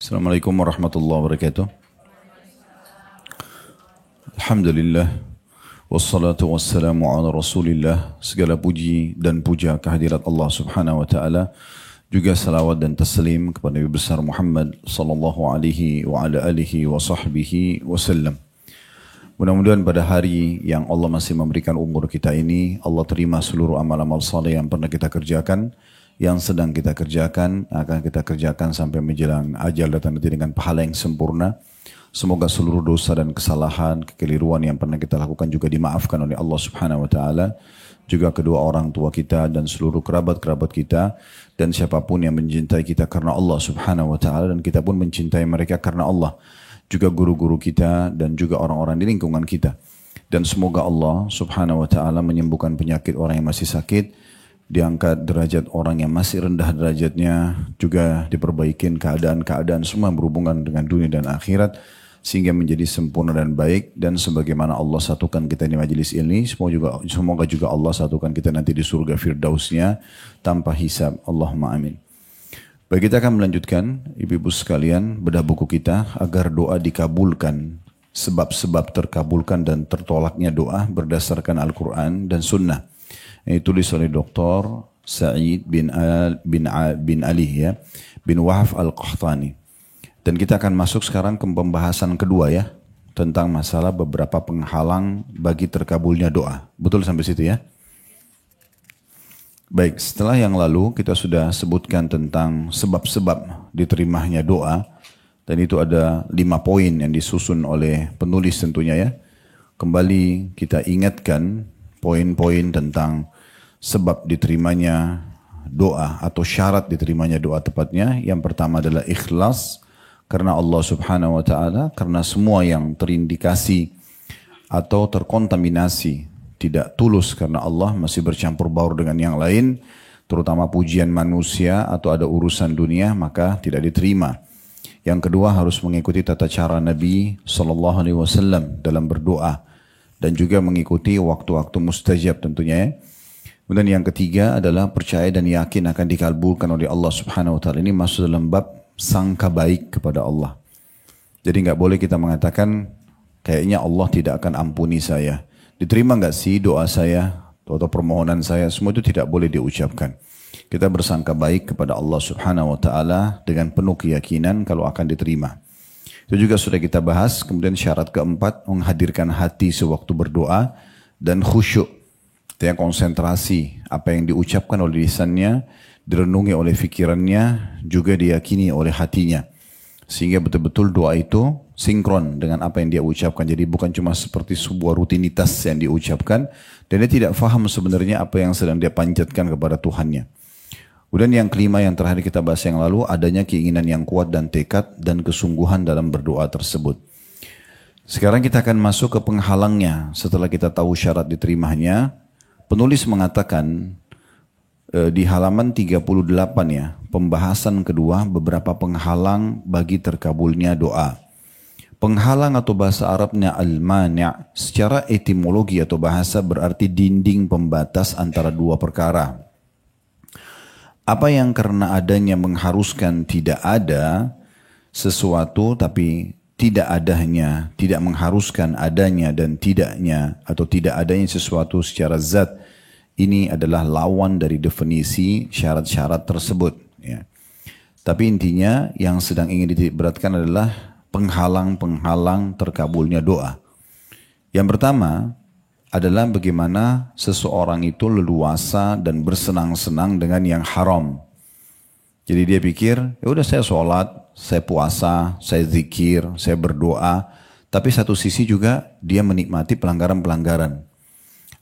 Assalamualaikum warahmatullahi wabarakatuh. Alhamdulillah. Wassalatu wassalamu ala rasulillah. Segala puji dan puja kehadirat Allah subhanahu wa ta'ala. Juga salawat dan taslim kepada Nabi besar Muhammad sallallahu alaihi wa ala alihi wa sahbihi wasallam. Mudah-mudahan pada hari yang Allah masih memberikan umur kita ini, Allah terima seluruh amal-amal saleh yang pernah kita kerjakan, yang sedang kita kerjakan, akan kita kerjakan sampai menjelang ajal datang nanti dengan pahala yang sempurna. Semoga seluruh dosa dan kesalahan, kekeliruan yang pernah kita lakukan juga dimaafkan oleh Allah subhanahu wa ta'ala. Juga kedua orang tua kita dan seluruh kerabat-kerabat kita. Dan siapapun yang mencintai kita karena Allah subhanahu wa ta'ala. Dan kita pun mencintai mereka karena Allah. Juga guru-guru kita dan juga orang-orang di lingkungan kita. Dan semoga Allah subhanahu wa ta'ala menyembuhkan penyakit orang yang masih sakit. Diangkat derajat orang yang masih rendah derajatnya, juga diperbaikin keadaan-keadaan semua yang berhubungan dengan dunia dan akhirat sehingga menjadi sempurna dan baik. Dan sebagaimana Allah satukan kita di majelis ini, semoga juga Allah satukan kita nanti di surga firdausnya tanpa hisab. Allahumma amin. Baik, kita akan melanjutkan ibu-ibu sekalian bedah buku kita agar doa dikabulkan, sebab-sebab terkabulkan dan tertolaknya doa berdasarkan Al-Quran dan Sunnah. Ini tulis oleh Dr. Sa'id bin Ali ya, bin Wahab Al-Qahtani. Dan kita akan masuk sekarang ke pembahasan kedua ya, tentang masalah beberapa penghalang bagi terkabulnya doa. Betul sampai situ ya? Baik, setelah yang lalu kita sudah sebutkan tentang sebab-sebab diterimanya doa. Dan itu ada 5 poin yang disusun oleh penulis tentunya ya. Kembali kita ingatkan poin-poin tentang sebab diterimanya doa atau syarat diterimanya doa tepatnya. Yang pertama adalah ikhlas karena Allah subhanahu wa ta'ala, karena semua yang terindikasi atau terkontaminasi tidak tulus karena Allah, masih bercampur baur dengan yang lain, terutama pujian manusia atau ada urusan dunia, maka tidak diterima. Yang kedua harus mengikuti tata cara Nabi SAW dalam berdoa dan juga mengikuti waktu-waktu mustajab tentunya ya. Kemudian yang ketiga adalah percaya dan yakin akan dikabulkan oleh Allah subhanahu wa ta'ala. Ini masuk dalam bab sangka baik kepada Allah. Jadi nggak boleh kita mengatakan kayaknya Allah tidak akan ampuni saya. Diterima nggak sih doa saya atau permohonan saya? Semua itu tidak boleh diucapkan. Kita bersangka baik kepada Allah subhanahu wa ta'ala dengan penuh keyakinan kalau akan diterima. Itu juga sudah kita bahas. Kemudian syarat keempat, menghadirkan hati sewaktu berdoa dan khusyuk. Artinya konsentrasi apa yang diucapkan oleh lisannya, direnungi oleh fikirannya, juga diyakini oleh hatinya. Sehingga betul-betul doa itu sinkron dengan apa yang dia ucapkan. Jadi bukan cuma seperti sebuah rutinitas yang diucapkan, dan dia tidak faham sebenarnya apa yang sedang dia panjatkan kepada Tuhannya. Kemudian yang kelima yang terakhir kita bahas yang lalu, adanya keinginan yang kuat dan tekad dan kesungguhan dalam berdoa tersebut. Sekarang kita akan masuk ke penghalangnya. Setelah kita tahu syarat diterimanya, penulis mengatakan di halaman 38 ya, pembahasan kedua beberapa penghalang bagi terkabulnya doa. Penghalang atau bahasa Arabnya al-mani' secara etimologi atau bahasa berarti dinding pembatas antara dua perkara. Apa yang karena adanya mengharuskan tidak ada sesuatu, tapi tidak adanya, tidak mengharuskan adanya dan tidaknya atau tidak adanya sesuatu secara zat, ini adalah lawan dari definisi syarat-syarat tersebut. Ya. Tapi intinya yang sedang ingin diberatkan adalah penghalang-penghalang terkabulnya doa. Yang pertama adalah bagaimana seseorang itu leluasa dan bersenang-senang dengan yang haram. Jadi dia pikir, ya udah saya sholat, saya puasa, saya zikir, saya berdoa. Tapi satu sisi juga dia menikmati pelanggaran-pelanggaran.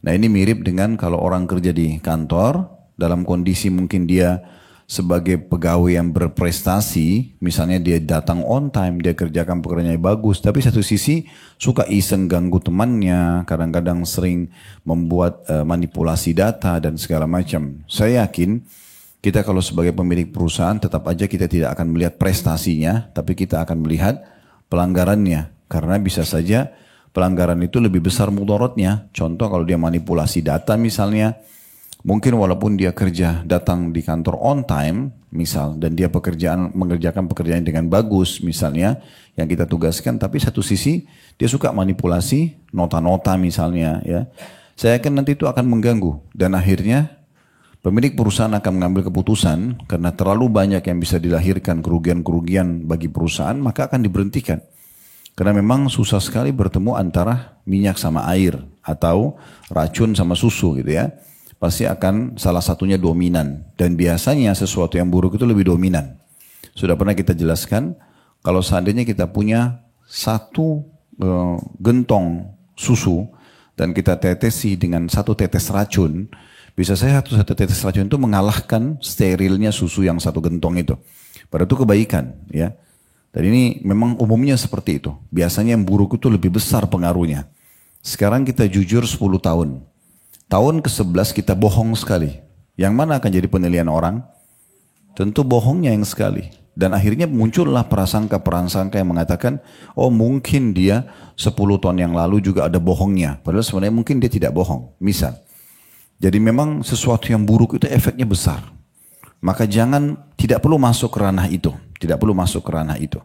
Nah ini mirip dengan kalau orang kerja di kantor, dalam kondisi mungkin dia sebagai pegawai yang berprestasi, misalnya dia datang on time, dia kerjakan pekerjaannya bagus, tapi satu sisi suka iseng ganggu temannya, kadang-kadang sering membuat manipulasi data dan segala macam. Saya yakin kita kalau sebagai pemilik perusahaan tetap aja kita tidak akan melihat prestasinya, tapi kita akan melihat pelanggarannya. Karena bisa saja pelanggaran itu lebih besar mudaratnya. Contoh kalau dia manipulasi data misalnya, Mungkin walaupun dia kerja datang di kantor on time, misal, dan dia mengerjakan pekerjaan dengan bagus, misalnya, yang kita tugaskan, tapi satu sisi dia suka manipulasi nota-nota misalnya, ya. Saya yakin nanti itu akan mengganggu, dan akhirnya pemilik perusahaan akan mengambil keputusan karena terlalu banyak yang bisa dilahirkan kerugian-kerugian bagi perusahaan, maka akan diberhentikan. Karena memang susah sekali bertemu antara minyak sama air atau racun sama susu gitu ya. Pasti akan salah satunya dominan. Dan biasanya sesuatu yang buruk itu lebih dominan. Sudah pernah kita jelaskan, kalau seandainya kita punya satu gentong susu dan kita tetesi dengan satu tetes racun, bisa saya satu tetes racun itu mengalahkan sterilnya susu yang satu gentong itu. Padahal itu kebaikan, ya. Dan ini memang umumnya seperti itu. Biasanya yang buruk itu lebih besar pengaruhnya. Sekarang kita jujur 10 tahun. Tahun ke-11 kita bohong sekali. Yang mana akan jadi penilaian orang? Tentu bohongnya yang sekali. Dan akhirnya muncullah prasangka-prasangka yang mengatakan, oh mungkin dia 10 tahun yang lalu juga ada bohongnya. Padahal sebenarnya mungkin dia tidak bohong. Misal. Jadi memang sesuatu yang buruk itu efeknya besar. Maka tidak perlu masuk ke ranah itu. Tidak perlu masuk ke ranah itu.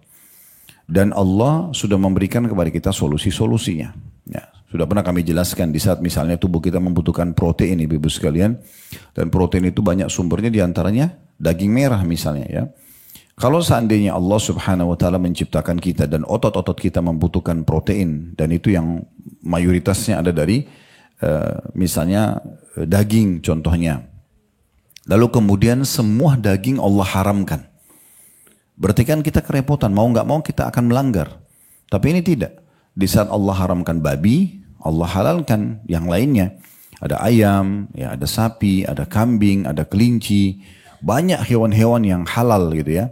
Dan Allah sudah memberikan kepada kita solusi-solusinya. Ya, sudah pernah kami jelaskan di saat misalnya tubuh kita membutuhkan protein, ibu-ibu sekalian. Dan protein itu banyak sumbernya, diantaranya daging merah misalnya ya. Kalau seandainya Allah subhanahu wa ta'ala menciptakan kita dan otot-otot kita membutuhkan protein. Dan itu yang mayoritasnya ada dari misalnya daging contohnya. Lalu kemudian semua daging Allah haramkan. Berarti kan kita kerepotan, mau nggak mau kita akan melanggar. Tapi ini tidak. Di saat Allah haramkan babi, Allah halalkan yang lainnya. Ada ayam, ya, ada sapi, ada kambing, ada kelinci. Banyak hewan-hewan yang halal gitu ya.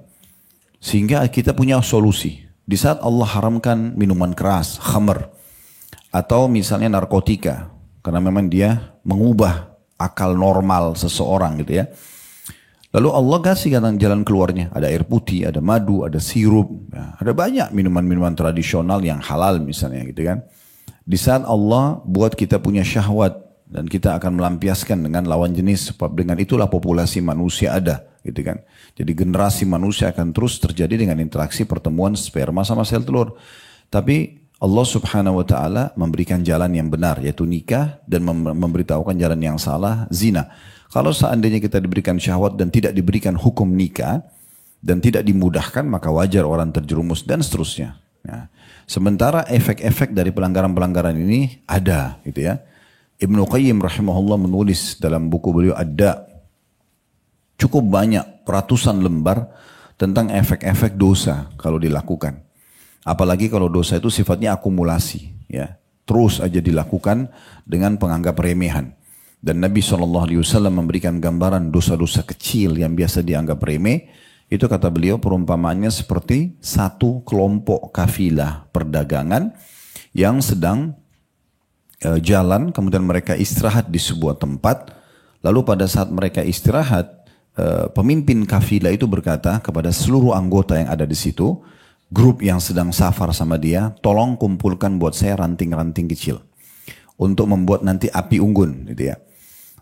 Sehingga kita punya solusi. Di saat Allah haramkan minuman keras, khamr. Atau misalnya narkotika. Karena memang dia mengubah akal normal seseorang gitu ya. Lalu Allah kasih jalan keluarnya. Ada air putih, ada madu, ada sirup. Ya, ada banyak minuman-minuman tradisional yang halal misalnya gitu kan. Di saat Allah buat kita punya syahwat. Dan kita akan melampiaskan dengan lawan jenis. Sebab dengan itulah populasi manusia ada gitu kan. Jadi generasi manusia akan terus terjadi dengan interaksi pertemuan sperma sama sel telur. Tapi Allah subhanahu wa ta'ala memberikan jalan yang benar, yaitu nikah, dan memberitahukan jalan yang salah, zina. Kalau seandainya kita diberikan syahwat dan tidak diberikan hukum nikah, dan tidak dimudahkan, maka wajar orang terjerumus, dan seterusnya. Ya. Sementara efek-efek dari pelanggaran-pelanggaran ini ada, gitu ya. Ibnu Qayyim rahimahullah menulis dalam buku beliau Ad-Da, cukup banyak, ratusan lembar, tentang efek-efek dosa kalau dilakukan. Apalagi kalau dosa itu sifatnya akumulasi, ya, terus aja dilakukan dengan penganggap remehan. Dan Nabi SAW memberikan gambaran dosa-dosa kecil yang biasa dianggap remeh. Itu kata beliau perumpamaannya seperti satu kelompok kafilah perdagangan yang sedang jalan, kemudian mereka istirahat di sebuah tempat. Lalu pada saat mereka istirahat, pemimpin kafilah itu berkata kepada seluruh anggota yang ada di situ, grup yang sedang safar sama dia, tolong kumpulkan buat saya ranting-ranting kecil untuk membuat nanti api unggun, gitu ya.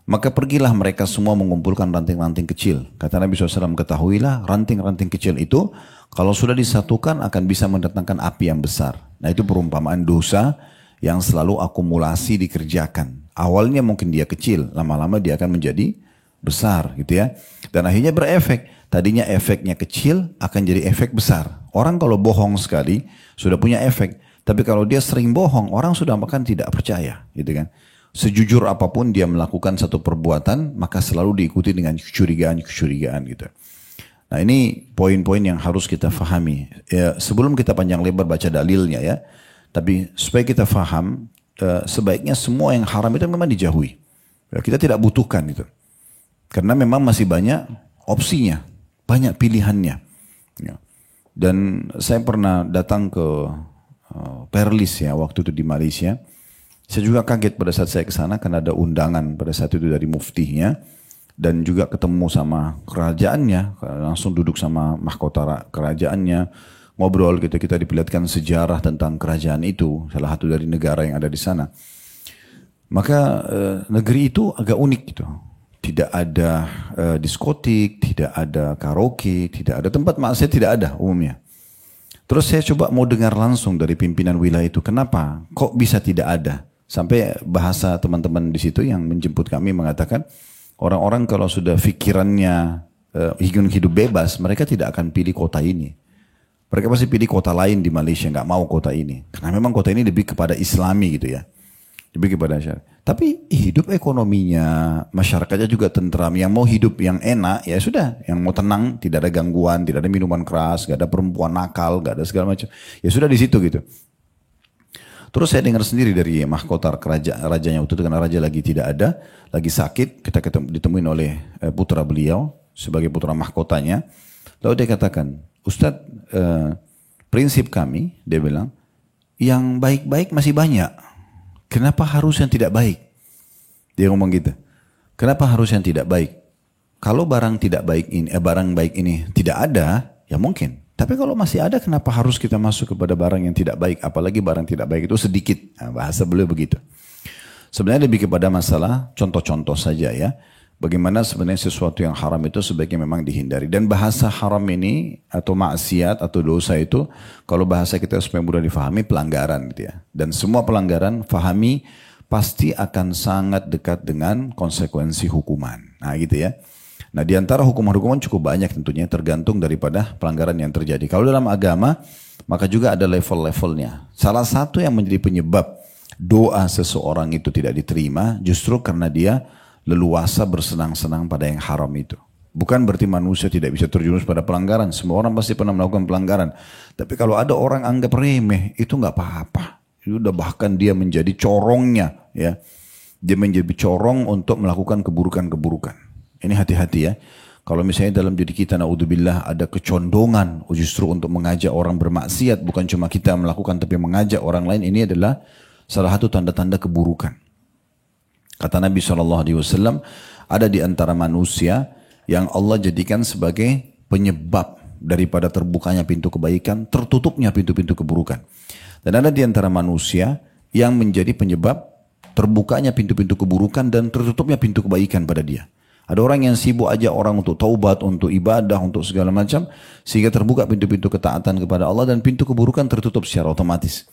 Maka pergilah mereka semua mengumpulkan ranting-ranting kecil. Kata Nabi SAW, ketahuilah ranting-ranting kecil itu kalau sudah disatukan akan bisa mendatangkan api yang besar. Nah itu perumpamaan dosa yang selalu akumulasi dikerjakan. Awalnya mungkin dia kecil, lama-lama dia akan menjadi besar, gitu ya. Dan akhirnya berefek. Tadinya efeknya kecil akan jadi efek besar. Orang kalau bohong sekali sudah punya efek. Tapi kalau dia sering bohong, orang sudah makan tidak percaya, gitu kan. Sejujur apapun dia melakukan satu perbuatan, maka selalu diikuti dengan kecurigaan gitu. Nah ini poin-poin yang harus kita fahami. Ya, sebelum kita panjang lebar baca dalilnya ya, tapi supaya kita faham, sebaiknya semua yang haram itu memang dijauhi. Ya, kita tidak butuhkan itu. Karena memang masih banyak opsinya, banyak pilihannya. Ya. Dan saya pernah datang ke Perlis ya, waktu itu di Malaysia. Saya juga kaget pada saat saya ke sana karena ada undangan pada saat itu dari muftihnya dan juga ketemu sama kerajaannya, langsung duduk sama mahkota kerajaannya, ngobrol gitu, kita diperlihatkan sejarah tentang kerajaan itu, salah satu dari negara yang ada di sana. Maka negeri itu agak unik gitu. tidak ada diskotik, tidak ada karaoke, tidak ada tempat maksiat, tidak ada umumnya. Terus saya coba mau dengar langsung dari pimpinan wilayah itu, kenapa? Kok bisa tidak ada? Sampai bahasa teman-teman di situ yang menjemput kami mengatakan, orang-orang kalau sudah pikirannya ingin hidup bebas, mereka tidak akan pilih kota ini. Mereka pasti pilih kota lain di Malaysia, nggak mau kota ini. Karena memang kota ini lebih kepada Islami gitu ya. Lebih kepada syariat. Tapi hidup ekonominya, masyarakatnya juga tentram. Yang mau hidup yang enak, ya sudah. Yang mau tenang, tidak ada gangguan, tidak ada minuman keras, gak ada perempuan nakal, gak ada segala macam. Ya sudah di situ gitu. Terus saya dengar sendiri dari mahkota rajanya waktu itu, karena raja lagi tidak ada, lagi sakit. Kita ditemuin oleh putra beliau sebagai putra mahkotanya. Lalu dia katakan, Ustadz, prinsip kami, dia bilang, yang baik-baik masih banyak. Kenapa harus yang tidak baik? Dia ngomong gitu. Kenapa harus yang tidak baik? Kalau barang tidak baik ini, barang baik ini tidak ada, ya mungkin. Tapi kalau masih ada, kenapa harus kita masuk kepada barang yang tidak baik? Apalagi barang tidak baik itu sedikit. Nah, bahasa beliau begitu. Sebenarnya lebih kepada masalah contoh-contoh saja ya. Bagaimana sebenarnya sesuatu yang haram itu sebaiknya memang dihindari. Dan bahasa haram ini atau maksiat atau dosa itu, kalau bahasa kita supaya mudah difahami, pelanggaran gitu ya. Dan semua pelanggaran, fahami, pasti akan sangat dekat dengan konsekuensi hukuman. Nah gitu ya. Nah di antara hukuman-hukuman cukup banyak tentunya, tergantung daripada pelanggaran yang terjadi. Kalau dalam agama, maka juga ada level-levelnya. Salah satu yang menjadi penyebab doa seseorang itu tidak diterima, justru karena dia leluasa bersenang-senang pada yang haram itu. Bukan berarti manusia tidak bisa terjerumus pada pelanggaran. Semua orang pasti pernah melakukan pelanggaran. Tapi kalau ada orang anggap remeh, itu nggak apa-apa. Itu udah bahkan dia menjadi corongnya, ya. Dia menjadi corong untuk melakukan keburukan-keburukan. Ini hati-hati ya. Kalau misalnya dalam diri kita, naudzubillah, ada kecondongan justru untuk mengajak orang bermaksiat, bukan cuma kita melakukan tapi mengajak orang lain, ini adalah salah satu tanda-tanda keburukan. Kata Nabi SAW, ada di antara manusia yang Allah jadikan sebagai penyebab daripada terbukanya pintu kebaikan, tertutupnya pintu-pintu keburukan. Dan ada di antara manusia yang menjadi penyebab terbukanya pintu-pintu keburukan dan tertutupnya pintu kebaikan pada dia. Ada orang yang sibuk aja orang untuk taubat, untuk ibadah, untuk segala macam, sehingga terbuka pintu-pintu ketaatan kepada Allah dan pintu keburukan tertutup secara otomatis.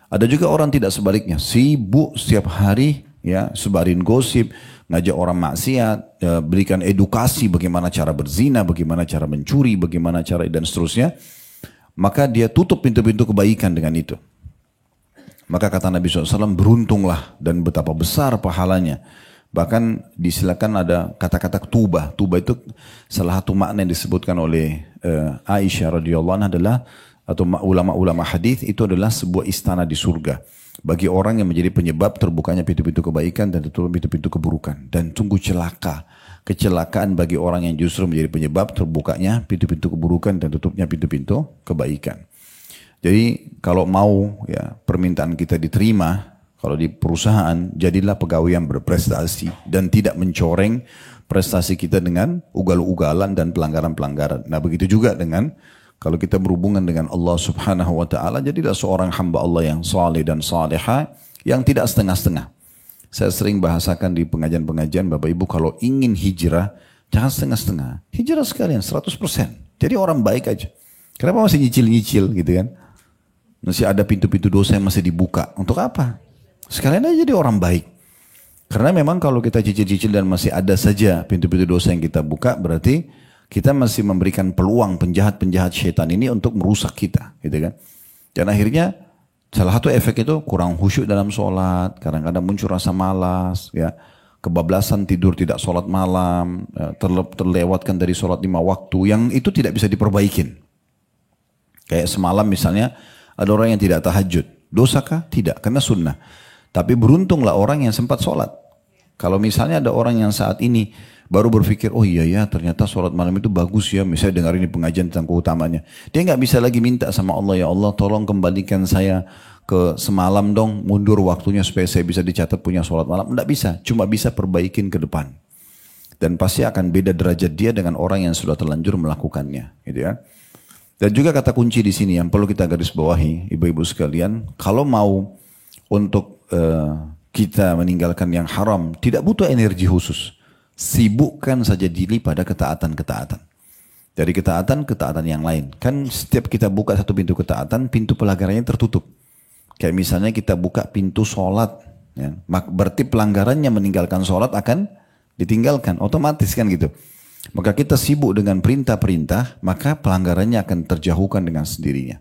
Ada juga orang tidak sebaliknya, sibuk setiap hari, ya, sebarin gosip, ngajak orang maksiat, berikan edukasi bagaimana cara berzina, bagaimana cara mencuri, bagaimana cara dan seterusnya. Maka dia tutup pintu-pintu kebaikan dengan itu. Maka kata Nabi SAW, beruntunglah dan betapa besar pahalanya. Bahkan disilakan ada kata-kata tubah. Tubah itu salah satu makna yang disebutkan oleh Aisyah radhiyallahu anha adalah, atau ulama-ulama hadis, itu adalah sebuah istana di surga. Bagi orang yang menjadi penyebab terbukanya pintu-pintu kebaikan dan tutup pintu-pintu keburukan. Dan sungguh celaka. Kecelakaan bagi orang yang justru menjadi penyebab terbukanya pintu-pintu keburukan dan tutupnya pintu-pintu kebaikan. Jadi kalau mau ya permintaan kita diterima, kalau di perusahaan, jadilah pegawai yang berprestasi dan tidak mencoreng prestasi kita dengan ugal-ugalan dan pelanggaran-pelanggaran. Nah begitu juga dengan kalau kita berhubungan dengan Allah Subhanahu wa taala, jadilah seorang hamba Allah yang saleh dan salihah, yang tidak setengah-setengah. Saya sering bahasakan di pengajian-pengajian, Bapak Ibu, kalau ingin hijrah, jangan setengah-setengah. Hijrah sekalian 100%. Jadi orang baik aja. Kenapa masih nyicil-nyicil gitu kan? Masih ada pintu-pintu dosa yang masih dibuka. Untuk apa? Sekalian aja jadi orang baik. Karena memang kalau kita cicil-cicil dan masih ada saja pintu-pintu dosa yang kita buka, berarti kita masih memberikan peluang penjahat-penjahat syaitan ini untuk merusak kita, gitu kan? Dan akhirnya salah satu efek itu kurang khusyuk dalam sholat, kadang-kadang muncul rasa malas, ya, kebablasan tidur tidak sholat malam, terlewatkan dari sholat 5 waktu, yang itu tidak bisa diperbaikin. Kayak semalam misalnya ada orang yang tidak tahajud, dosakah? Tidak, karena sunnah. Tapi beruntunglah orang yang sempat sholat. Kalau misalnya ada orang yang saat ini baru berpikir, oh iya ya ternyata sholat malam itu bagus ya, misalnya dengar ini pengajian tentang keutamanya. Dia nggak bisa lagi minta sama Allah, ya Allah tolong kembalikan saya ke semalam dong, mundur waktunya supaya saya bisa dicatat punya sholat malam. Nggak bisa, cuma bisa perbaikin ke depan. Dan pasti akan beda derajat dia dengan orang yang sudah terlanjur melakukannya, gitu ya. Dan juga kata kunci di sini yang perlu kita garis bawahi, ibu-ibu sekalian, kalau mau untuk kita meninggalkan yang haram, tidak butuh energi khusus. Sibukkan saja diri pada ketaatan-ketaatan. Dari ketaatan yang lain. Kan setiap kita buka satu pintu ketaatan, pintu pelanggarannya tertutup. Kayak misalnya kita buka pintu sholat. Ya. Berarti pelanggarannya meninggalkan sholat akan ditinggalkan. Otomatis kan gitu. Maka kita sibuk dengan perintah-perintah, maka pelanggarannya akan terjauhkan dengan sendirinya.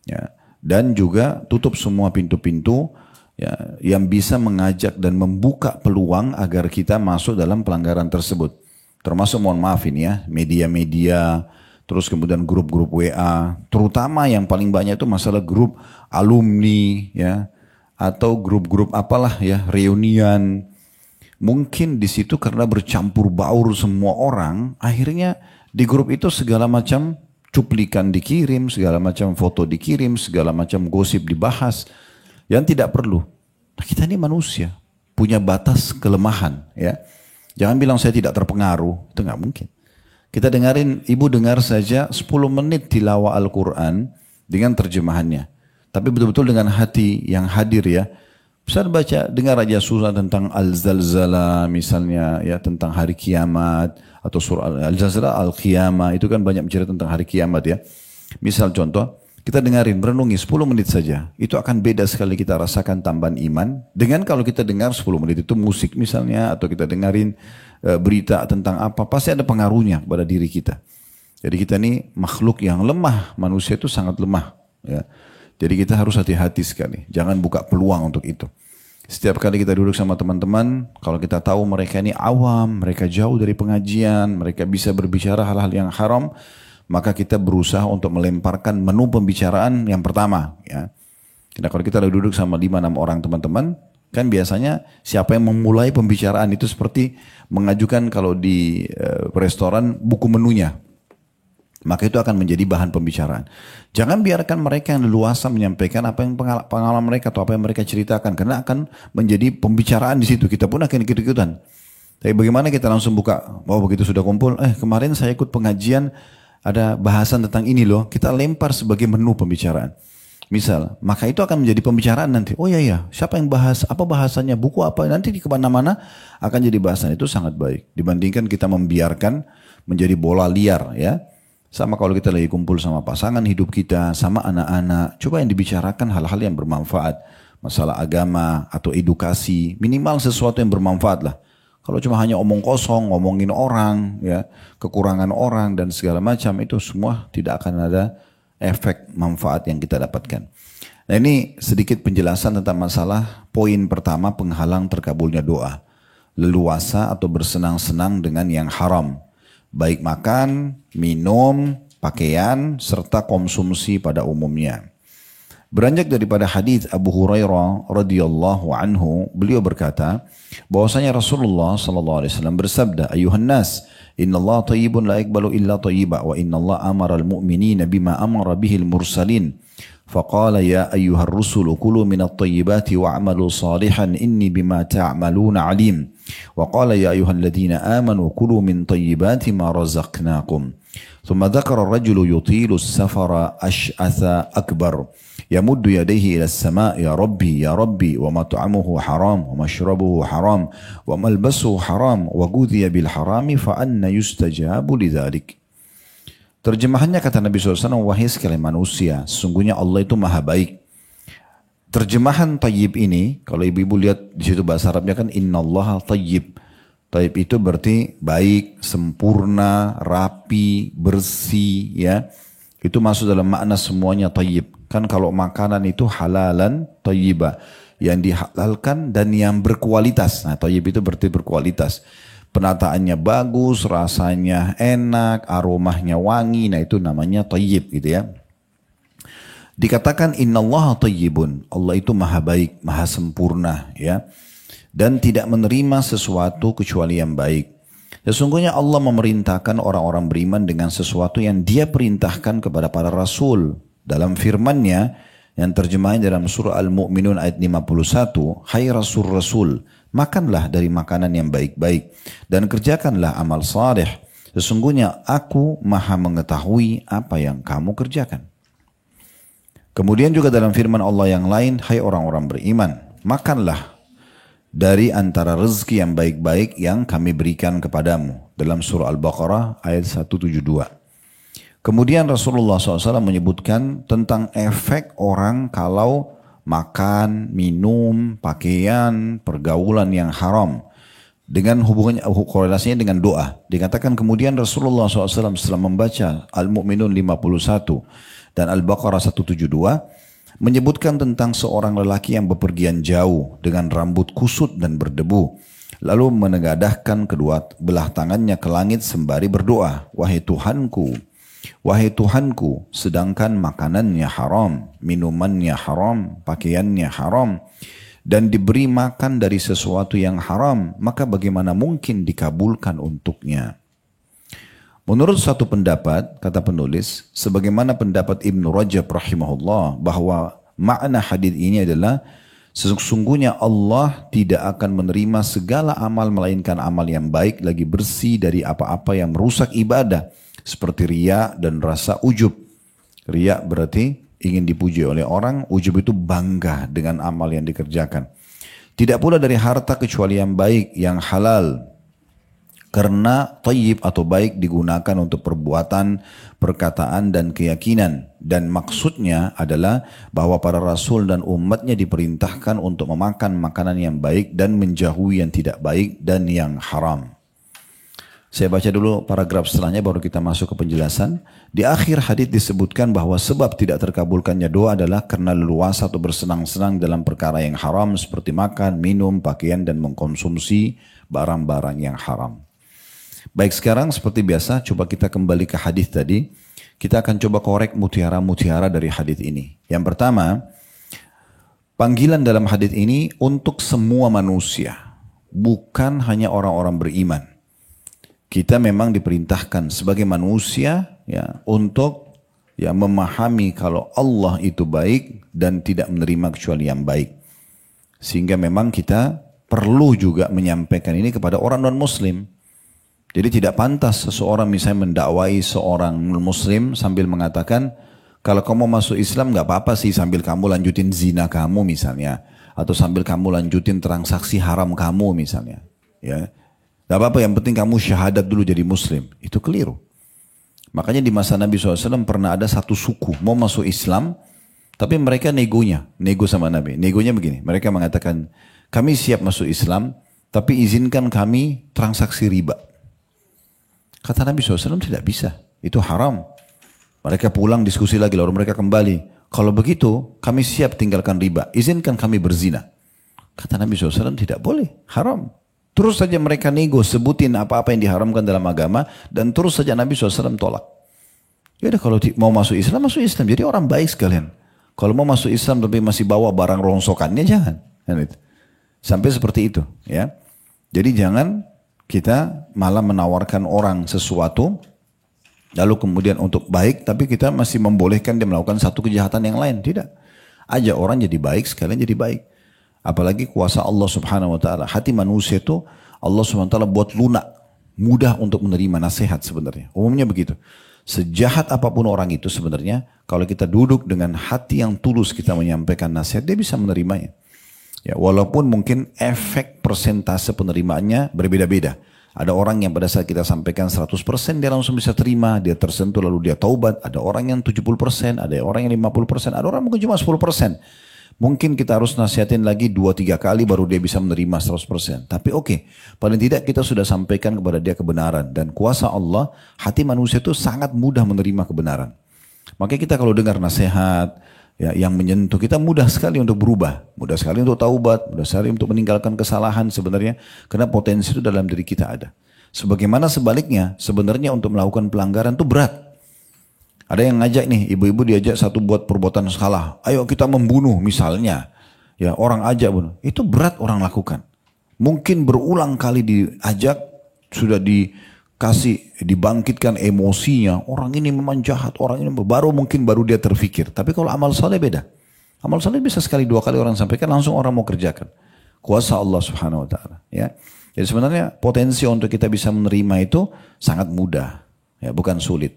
Ya. Dan juga tutup semua pintu-pintu ya, yang bisa mengajak dan membuka peluang agar kita masuk dalam pelanggaran tersebut. Termasuk mohon maaf ini ya, media-media, terus kemudian grup-grup WA, terutama yang paling banyak itu masalah grup alumni ya, atau grup-grup apalah ya, reunian. Mungkin di situ karena bercampur baur semua orang, akhirnya di grup itu segala macam cuplikan dikirim, segala macam foto dikirim, segala macam gosip dibahas yang tidak perlu. Nah, kita ini manusia, punya batas kelemahan ya. Jangan bilang saya tidak terpengaruh, itu nggak mungkin. Kita dengarin, ibu dengar saja 10 menit tilawah Al-Quran dengan terjemahannya. Tapi betul-betul dengan hati yang hadir ya. Bisa baca, dengar aja surah tentang Al-Zalzalah misalnya ya, tentang hari kiamat. Atau surah Al-Zalzalah, Al-Qiyamah, itu kan banyak bicara tentang hari kiamat ya. Misal contoh, kita dengarin, berenungi 10 menit saja. Itu akan beda sekali kita rasakan tambahan iman. Dengan kalau kita dengar 10 menit itu musik misalnya. Atau kita dengarin berita tentang apa. Pasti ada pengaruhnya pada diri kita. Jadi kita ini makhluk yang lemah. Manusia itu sangat lemah. Ya. Jadi kita harus hati-hati sekali. Jangan buka peluang untuk itu. Setiap kali kita duduk sama teman-teman. Kalau kita tahu mereka ini awam. Mereka jauh dari pengajian. Mereka bisa berbicara hal-hal yang haram. Maka kita berusaha untuk melemparkan menu pembicaraan yang pertama. Ya. Karena kalau kita lagi duduk sama 5-6 orang teman-teman, kan biasanya siapa yang memulai pembicaraan itu seperti mengajukan kalau di restoran buku menunya. Maka itu akan menjadi bahan pembicaraan. Jangan biarkan mereka yang leluasa menyampaikan apa yang pengalaman mereka atau apa yang mereka ceritakan. Karena akan menjadi pembicaraan di situ. Kita pun akan ikut-ikutan. Tapi bagaimana kita langsung buka, begitu sudah kumpul, kemarin saya ikut pengajian, ada bahasan tentang ini loh, kita lempar sebagai menu pembicaraan. Misal, maka itu akan menjadi pembicaraan nanti. Oh iya, siapa yang bahas, apa bahasanya, buku apa, nanti di kemana-mana akan jadi bahasan. Itu sangat baik. Dibandingkan kita membiarkan menjadi bola liar ya. Sama kalau kita lagi kumpul sama pasangan hidup kita, sama anak-anak, coba yang dibicarakan hal-hal yang bermanfaat. Masalah agama atau edukasi, minimal sesuatu yang bermanfaat lah. Kalau cuma hanya omong kosong, ngomongin orang, ya, kekurangan orang dan segala macam, itu semua tidak akan ada efek manfaat yang kita dapatkan. Nah ini sedikit penjelasan tentang masalah poin pertama penghalang terkabulnya doa. Leluasa atau bersenang-senang dengan yang haram. Baik makan, minum, pakaian, serta konsumsi pada umumnya. Beranjak daripada hadis Abu Hurairah radhiyallahu anhu, beliau berkata bahwasanya Rasulullah sallallahu alaihi wasallam bersabda, "Ayuhan nas, innallaha thayyibun la yaqbalu illa thayyiba wa innallaha amara al-mu'minina bima amara bihi al-mursalin." Faqala ya ayyuhar rusulu kulu minat thayyibati wa'malu salihan inni bima ta'maluna alim. Wa qala ya ayyuhalladzina amanu kulu min thayyibati ma razaqnakum. Thumma dhakara ar-rajulu yutilu as-safara ash'atha akbar. يمد يديه إلى السماء يا ربي ومطعمه حرام ومشربه حرام وملبسه حرام وغذي بالحرام فأنا يستجاب لذلك. Terjemahannya kata Nabi SAW, wahai sekalian manusia, sesungguhnya Allah itu maha baik. Terjemahan tayyib ini, kalau ibu-ibu lihat di situ bahasa Arabnya kan innallaha tayyib. Tayyib itu berarti baik, sempurna, rapi, bersih, ya. Itu masuk dalam makna semuanya tayyib. Kan kalau makanan itu halalan tayyiba. Yang dihalalkan dan yang berkualitas. Nah tayyib itu berarti berkualitas. Penataannya bagus, rasanya enak, aromanya wangi. Nah itu namanya tayyib gitu ya. Dikatakan innallaha tayyibun. Allah itu maha baik, maha sempurna ya. Dan tidak menerima sesuatu kecuali yang baik. Sesungguhnya Allah memerintahkan orang-orang beriman dengan sesuatu yang dia perintahkan kepada para rasul. Dalam firman-Nya yang terjemahnya dalam surah Al-Mu'minun ayat 51, hai rasul-rasul, makanlah dari makanan yang baik-baik dan kerjakanlah amal saleh. Sesungguhnya aku maha mengetahui apa yang kamu kerjakan. Kemudian juga dalam firman Allah yang lain, hai orang-orang beriman, makanlah dari antara rezeki yang baik-baik yang kami berikan kepadamu. Dalam surah Al-Baqarah ayat 172. Kemudian Rasulullah SAW menyebutkan tentang efek orang kalau makan, minum, pakaian, pergaulan yang haram. Dengan hubungannya, korelasinya dengan doa. Dikatakan kemudian Rasulullah SAW setelah membaca Al-Mu'minun 51 dan Al-Baqarah 172, menyebutkan tentang seorang lelaki yang bepergian jauh dengan rambut kusut dan berdebu. Lalu menegadahkan kedua belah tangannya ke langit sembari berdoa. Wahai Tuhanku, sedangkan makanannya haram, minumannya haram, pakaiannya haram, dan diberi makan dari sesuatu yang haram, maka bagaimana mungkin dikabulkan untuknya? Menurut satu pendapat, kata penulis, sebagaimana pendapat Ibnu Rajab rahimahullah, bahwa makna hadis ini adalah sesungguhnya Allah tidak akan menerima segala amal melainkan amal yang baik lagi bersih dari apa-apa yang merusak ibadah, seperti riya dan rasa ujub. Riya berarti ingin dipuji oleh orang, ujub itu bangga dengan amal yang dikerjakan. Tidak pula dari harta kecuali yang baik, yang halal. Karena tayyib atau baik digunakan untuk perbuatan, perkataan dan keyakinan. Dan maksudnya adalah bahwa para rasul dan umatnya diperintahkan untuk memakan makanan yang baik dan menjauhi yang tidak baik dan yang haram. Saya baca dulu paragraf setelahnya baru kita masuk ke penjelasan. Di akhir hadis disebutkan bahwa sebab tidak terkabulkannya doa adalah karena leluasa atau bersenang-senang dalam perkara yang haram seperti makan, minum, pakaian dan mengkonsumsi barang-barang yang haram. Baik, sekarang seperti biasa coba kita kembali ke hadis tadi. Kita akan coba korek mutiara-mutiara dari hadis ini. Yang pertama, panggilan dalam hadis ini untuk semua manusia, bukan hanya orang-orang beriman. Kita memang diperintahkan sebagai manusia ya untuk ya memahami kalau Allah itu baik dan tidak menerima kecuali yang baik. Sehingga memang kita perlu juga menyampaikan ini kepada orang non-muslim. Jadi tidak pantas seseorang misalnya mendakwai seorang muslim sambil mengatakan, kalau kamu masuk Islam nggak apa-apa sih sambil kamu lanjutin zina kamu misalnya. Atau sambil kamu lanjutin transaksi haram kamu misalnya. Ya. Gak apa-apa, yang penting kamu syahadat dulu jadi muslim. Itu keliru. Makanya di masa Nabi SAW pernah ada satu suku mau masuk Islam, tapi mereka nego sama Nabi. Negonya begini, mereka mengatakan, kami siap masuk Islam, tapi izinkan kami transaksi riba. Kata Nabi SAW tidak bisa, itu haram. Mereka pulang diskusi lagi, lalu mereka kembali. Kalau begitu, kami siap tinggalkan riba, izinkan kami berzina. Kata Nabi SAW tidak boleh, haram. Terus saja mereka nego, sebutin apa-apa yang diharamkan dalam agama, dan terus saja Nabi SAW tolak. Ya udah, kalau mau masuk Islam, masuk Islam. Jadi orang baik sekalian. Kalau mau masuk Islam tapi masih bawa barang rongsokannya, jangan. Sampai seperti itu. Ya. Jadi jangan kita malah menawarkan orang sesuatu, lalu kemudian untuk baik, tapi kita masih membolehkan dia melakukan satu kejahatan yang lain. Tidak. Ajak orang jadi baik, sekalian jadi baik. Apalagi kuasa Allah subhanahu wa ta'ala. Hati manusia itu Allah subhanahu wa ta'ala buat lunak. Mudah untuk menerima nasihat sebenarnya. Umumnya begitu. Sejahat apapun orang itu sebenarnya, kalau kita duduk dengan hati yang tulus kita menyampaikan nasihat, dia bisa menerimanya. Ya, walaupun mungkin efek persentase penerimaannya berbeda-beda. Ada orang yang pada saat kita sampaikan 100% dia langsung bisa terima, dia tersentuh lalu dia taubat. Ada orang yang 70%, ada orang yang 50%, ada orang mungkin cuma 10%. Mungkin kita harus nasihatin lagi 2-3 kali baru dia bisa menerima 100%. Tapi oke, paling tidak kita sudah sampaikan kepada dia kebenaran. Dan kuasa Allah, hati manusia itu sangat mudah menerima kebenaran. Makanya kita kalau dengar nasihat ya, yang menyentuh, kita mudah sekali untuk berubah. Mudah sekali untuk taubat, mudah sekali untuk meninggalkan kesalahan sebenarnya. Karena potensi itu dalam diri kita ada. Sebagaimana sebaliknya, sebenarnya untuk melakukan pelanggaran itu berat. Ada yang ngajak nih, ibu-ibu diajak satu buat perbuatan salah. Ayo kita membunuh misalnya. Ya, orang ajak bunuh. Itu berat orang lakukan. Mungkin berulang kali diajak, sudah dibangkitkan emosinya. Orang ini memang jahat, orang ini baru dia terfikir. Tapi kalau amal saleh beda. Amal saleh bisa sekali 2 kali orang sampaikan, langsung orang mau kerjakan. Kuasa Allah subhanahu wa ta'ala. Ya. Jadi sebenarnya potensi untuk kita bisa menerima itu sangat mudah. Ya, bukan sulit.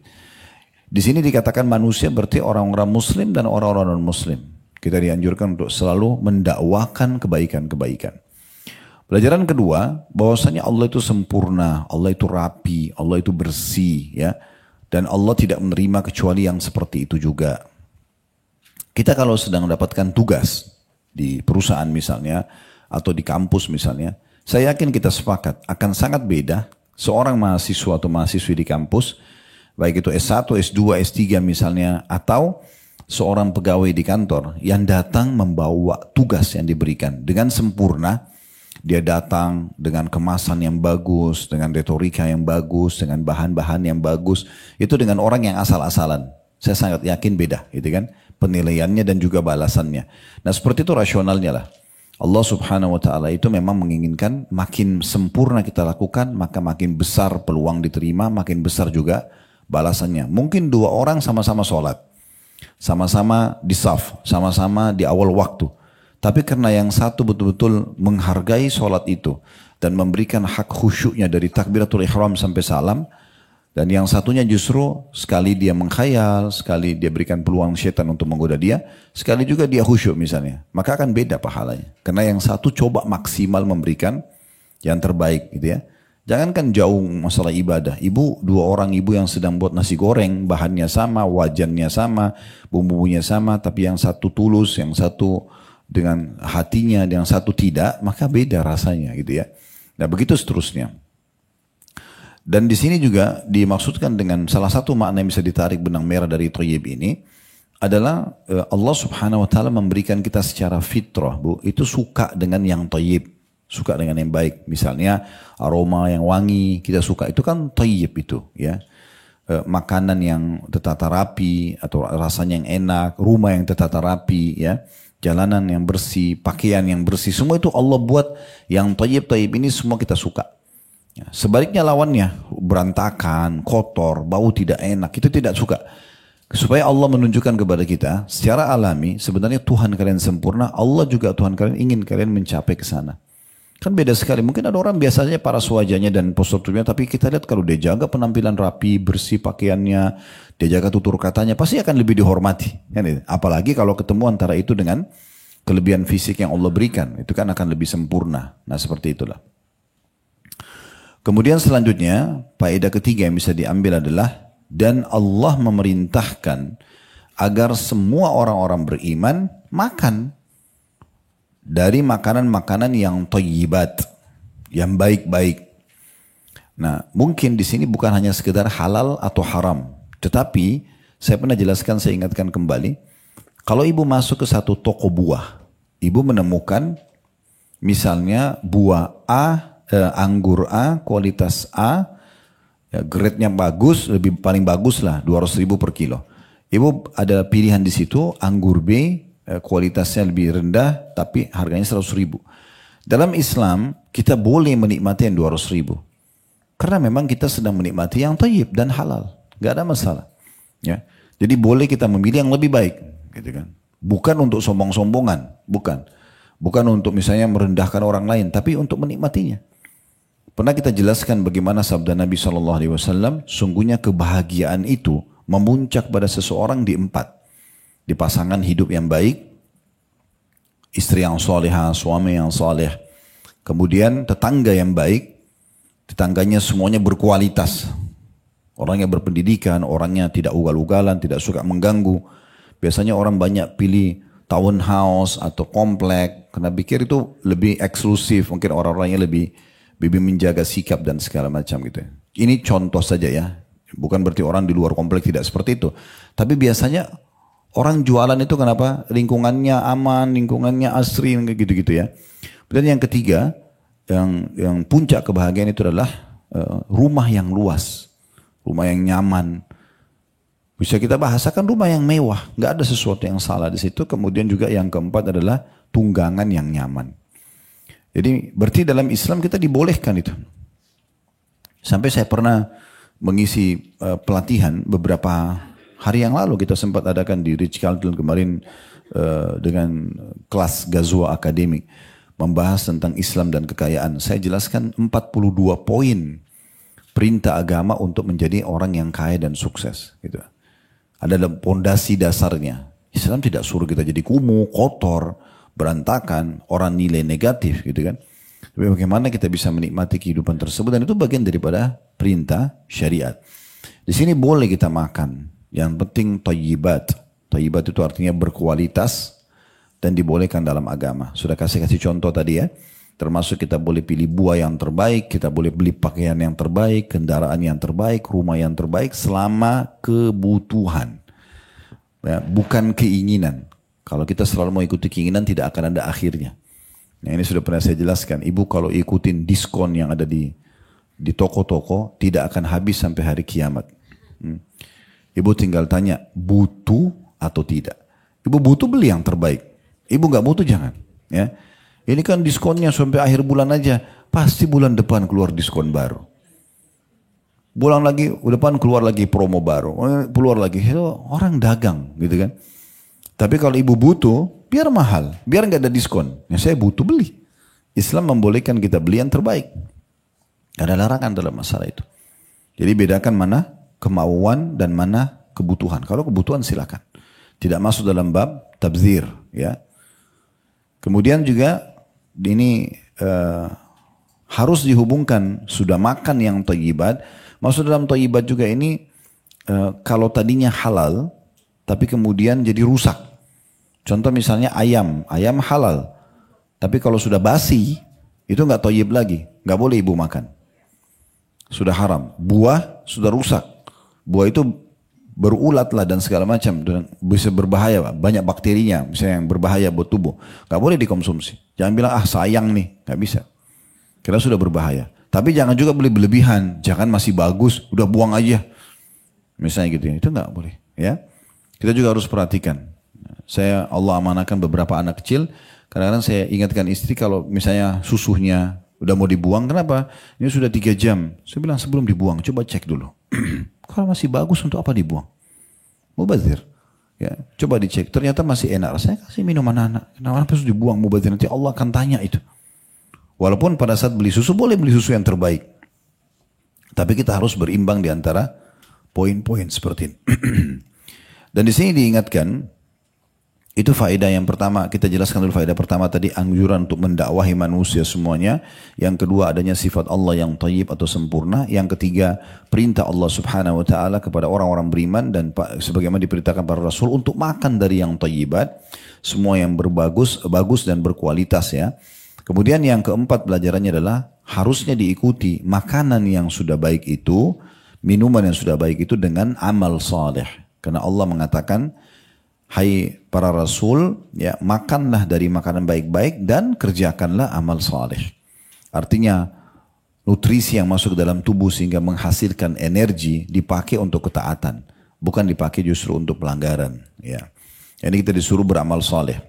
Di sini dikatakan manusia berarti orang-orang muslim dan orang-orang non-muslim. Kita dianjurkan untuk selalu mendakwakan kebaikan-kebaikan. Pelajaran kedua, bahwasanya Allah itu sempurna, Allah itu rapi, Allah itu bersih, ya. Dan Allah tidak menerima kecuali yang seperti itu juga. Kita kalau sedang mendapatkan tugas di perusahaan misalnya, atau di kampus misalnya, saya yakin kita sepakat akan sangat beda seorang mahasiswa atau mahasiswi di kampus, baik itu S1, S2, S3 misalnya, atau seorang pegawai di kantor yang datang membawa tugas yang diberikan dengan sempurna. Dia datang dengan kemasan yang bagus, dengan retorika yang bagus, dengan bahan-bahan yang bagus. Itu dengan orang yang asal-asalan. Saya sangat yakin beda, gitu kan? Penilaiannya dan juga balasannya. Nah, seperti itu rasionalnya lah. Allah Subhanahu wa taala itu memang menginginkan makin sempurna kita lakukan, maka makin besar peluang diterima, makin besar juga balasannya. Mungkin dua orang sama-sama sholat, sama-sama di saf, sama-sama di awal waktu. Tapi karena yang satu betul-betul menghargai sholat itu dan memberikan hak khusyuknya dari takbiratul ihram sampai salam, dan yang satunya justru sekali dia mengkhayal, sekali dia berikan peluang syaitan untuk menggoda dia, sekali juga dia khusyuk misalnya, maka akan beda pahalanya. Karena yang satu coba maksimal memberikan yang terbaik gitu ya. Jangankan jauh masalah ibadah. Dua orang ibu yang sedang buat nasi goreng, bahannya sama, wajannya sama, bumbu-bumbunya sama, tapi yang satu tulus, yang satu dengan hatinya, yang satu tidak, maka beda rasanya gitu ya. Nah, begitu seterusnya. Dan di sini juga dimaksudkan dengan salah satu makna yang bisa ditarik benang merah dari thayyib ini adalah Allah Subhanahu wa taala memberikan kita secara fitrah, Bu, itu suka dengan yang thayyib, suka dengan yang baik. Misalnya aroma yang wangi, kita suka, itu kan thayyib itu ya. Makanan yang tertata rapi atau rasanya yang enak, rumah yang tertata rapi ya. Jalanan yang bersih, pakaian yang bersih, semua itu Allah buat yang thayyib ini semua kita suka. Ya, sebaliknya lawannya, berantakan, kotor, bau tidak enak, itu tidak suka. Supaya Allah menunjukkan kepada kita, secara alami, sebenarnya Tuhan kalian sempurna, Allah juga Tuhan kalian ingin kalian mencapai ke sana. Kan beda sekali, mungkin ada orang biasanya paras wajahnya dan postur tubuhnya, tapi kita lihat kalau dia jaga penampilan rapi, bersih pakaiannya, dia jaga tutur katanya, pasti akan lebih dihormati. Apalagi kalau ketemu antara itu dengan kelebihan fisik yang Allah berikan, itu kan akan lebih sempurna. Nah, seperti itulah. Kemudian selanjutnya, faedah ketiga yang bisa diambil adalah, dan Allah memerintahkan agar semua orang-orang beriman makan dari makanan-makanan yang thayyibat, yang baik-baik. Nah, mungkin di sini bukan hanya sekedar halal atau haram, tetapi saya pernah jelaskan, saya ingatkan kembali, kalau ibu masuk ke satu toko buah, ibu menemukan misalnya buah A, anggur A, kualitas A, ya, grade-nya bagus, paling bagus lah, 200.000 per kilo. Ibu ada pilihan di situ, anggur B, kualitasnya lebih rendah, tapi harganya 100.000. Dalam Islam, kita boleh menikmati yang 200.000. Karena memang kita sedang menikmati yang thayyib dan halal. Gak ada masalah. Ya. Jadi boleh kita memilih yang lebih baik. Gitu kan. Bukan untuk sombong-sombongan. Bukan. Bukan untuk misalnya merendahkan orang lain, tapi untuk menikmatinya. Pernah kita jelaskan bagaimana sabda Nabi SAW, sungguhnya kebahagiaan itu memuncak pada seseorang di 4. Di pasangan hidup yang baik, istri yang salihah, suami yang saleh, kemudian tetangga yang baik, tetangganya semuanya berkualitas, orangnya berpendidikan, orangnya tidak ugal-ugalan, tidak suka mengganggu. Biasanya orang banyak pilih townhouse atau komplek karena pikir itu lebih eksklusif, mungkin orang-orangnya lebih menjaga sikap dan segala macam gitu. Ini contoh saja ya, bukan berarti orang di luar komplek tidak seperti itu, tapi biasanya orang jualan itu kenapa? Lingkungannya aman, lingkungannya asri, gitu-gitu ya. Dan yang ketiga, yang puncak kebahagiaan itu adalah rumah yang luas, rumah yang nyaman. Bisa kita bahasakan rumah yang mewah, nggak ada sesuatu yang salah di situ. Kemudian juga yang keempat adalah tunggangan yang nyaman. Jadi berarti dalam Islam kita dibolehkan itu. Sampai saya pernah mengisi pelatihan beberapa hari yang lalu, kita sempat adakan di Ritz-Carlton kemarin dengan kelas Ghazwa akademik, membahas tentang Islam dan kekayaan. Saya jelaskan 42 poin perintah agama untuk menjadi orang yang kaya dan sukses. Gitu. Ada pondasi dasarnya. Islam tidak suruh kita jadi kumuh, kotor, berantakan, orang nilai negatif, gitu kan. Tapi bagaimana kita bisa menikmati kehidupan tersebut, dan itu bagian daripada perintah syariat. Di sini boleh kita makan, yang penting thayyibat. Thayyibat itu artinya berkualitas dan dibolehkan dalam agama. Sudah kasih contoh tadi ya. Termasuk kita boleh pilih buah yang terbaik, kita boleh beli pakaian yang terbaik, kendaraan yang terbaik, rumah yang terbaik selama kebutuhan. Ya, bukan keinginan. Kalau kita selalu mau ikuti keinginan tidak akan ada akhirnya. Nah, ini sudah pernah saya jelaskan. Ibu kalau ikutin diskon yang ada di toko-toko tidak akan habis sampai hari kiamat. Ibu tinggal tanya butuh atau tidak. Ibu butuh beli yang terbaik. Ibu nggak butuh jangan. Ya. Ini kan diskonnya sampai akhir bulan aja. Pasti bulan depan keluar diskon baru. Bulan lagi, depan keluar lagi promo baru. Keluar lagi. Itu orang dagang gitu kan. Tapi kalau ibu butuh, biar mahal. Biar nggak ada diskon. Ya saya butuh beli. Islam membolehkan kita beli yang terbaik. Gak ada larangan dalam masalah itu. Jadi bedakan mana kemauan dan mana kebutuhan. Kalau kebutuhan silakan. Tidak masuk dalam bab tabzir. Ya. Kemudian juga ini harus dihubungkan sudah makan yang thayyibat. Maksud dalam thayyibat juga ini kalau tadinya halal tapi kemudian jadi rusak. Contoh misalnya ayam halal. Tapi kalau sudah basi itu nggak thayyib lagi, nggak boleh ibu makan. Sudah haram. Buah sudah rusak. Buah itu berulat lah dan segala macam dan bisa berbahaya, banyak bakterinya misalnya yang berbahaya buat tubuh, nggak boleh dikonsumsi. Jangan bilang sayang nih, nggak bisa, karena sudah berbahaya. Tapi jangan juga beli berlebihan, jangan masih bagus udah buang aja misalnya gitu, itu nggak boleh ya. Kita juga harus perhatikan. Allah amanahkan beberapa anak kecil, kadang-kadang saya ingatkan istri kalau misalnya susunya udah mau dibuang, kenapa? Ini sudah 3 jam. Saya bilang sebelum dibuang coba cek dulu. Kalau masih bagus untuk apa dibuang? Mubazir. Ya, coba dicek. Ternyata masih enak. Saya kasih minuman anak. Kenapa harus dibuang mubazir? Nanti Allah akan tanya itu. Walaupun pada saat beli susu boleh beli susu yang terbaik. Tapi kita harus berimbang di antara poin-poin seperti ini. Dan di sini diingatkan, itu faedah yang pertama, kita jelaskan dulu faedah pertama tadi, anjuran untuk mendakwahi manusia semuanya. Yang kedua adanya sifat Allah yang thayyib atau sempurna. Yang ketiga perintah Allah subhanahu wa ta'ala kepada orang-orang beriman dan sebagaimana diperintahkan para rasul untuk makan dari yang thayyibat. Semua yang bagus dan berkualitas ya. Kemudian yang keempat pelajarannya adalah harusnya diikuti makanan yang sudah baik itu, minuman yang sudah baik itu dengan amal saleh. Karena Allah mengatakan, hai para rasul, ya makanlah dari makanan baik-baik dan kerjakanlah amal saleh. Artinya nutrisi yang masuk ke dalam tubuh sehingga menghasilkan energi dipakai untuk ketaatan, bukan dipakai justru untuk pelanggaran. Ya, jadi kita disuruh beramal saleh.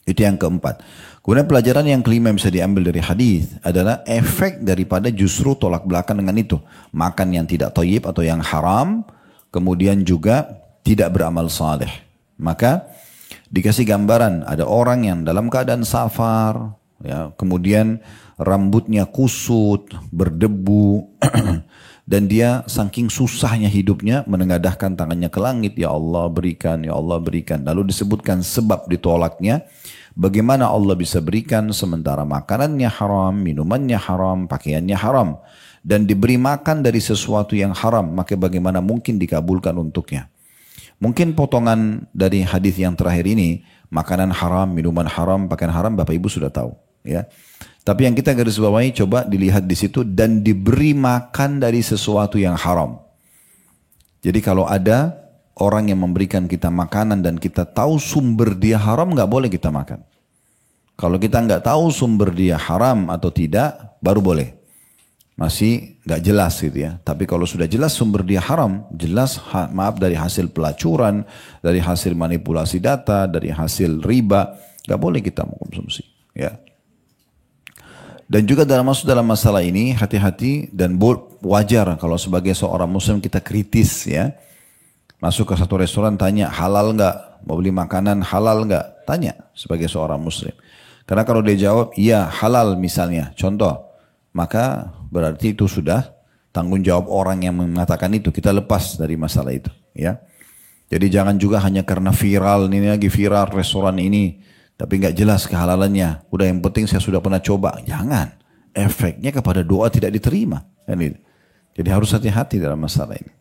Itu yang keempat. Kemudian pelajaran yang kelima yang bisa diambil dari hadis adalah efek daripada justru tolak belakang dengan itu, makan yang tidak thayyib atau yang haram, kemudian juga tidak beramal saleh. Maka dikasih gambaran ada orang yang dalam keadaan safar, ya, kemudian rambutnya kusut, berdebu, dan dia saking susahnya hidupnya menengadahkan tangannya ke langit, ya Allah berikan, ya Allah berikan. Lalu disebutkan sebab ditolaknya, bagaimana Allah bisa berikan sementara makanannya haram, minumannya haram, pakaiannya haram, dan diberi makan dari sesuatu yang haram, maka bagaimana mungkin dikabulkan untuknya. Mungkin potongan dari hadis yang terakhir ini, makanan haram, minuman haram, pakaian haram, Bapak Ibu sudah tahu, ya. Tapi yang kita garis bawahi coba dilihat di situ, dan diberi makan dari sesuatu yang haram. Jadi kalau ada orang yang memberikan kita makanan dan kita tahu sumber dia haram, nggak boleh kita makan. Kalau kita nggak tahu sumber dia haram atau tidak, baru boleh. Masih nggak jelas gitu ya. Tapi kalau sudah jelas sumber dia haram, jelas maaf dari hasil pelacuran, dari hasil manipulasi data, dari hasil riba, nggak boleh kita mengkonsumsi. Ya. Dan juga dalam masalah ini hati-hati dan wajar kalau sebagai seorang muslim kita kritis ya. Masuk ke satu restoran tanya halal nggak, mau beli makanan halal nggak, tanya sebagai seorang muslim. Karena kalau dia jawab iya halal misalnya, contoh, maka berarti itu sudah tanggung jawab orang yang mengatakan itu. Kita lepas dari masalah itu, ya. Jadi jangan juga hanya karena viral, ini lagi viral restoran ini, tapi nggak jelas kehalalannya. Udah yang penting saya sudah pernah coba. Jangan. Efeknya kepada doa tidak diterima. Kan itu. Jadi harus hati-hati dalam masalah ini.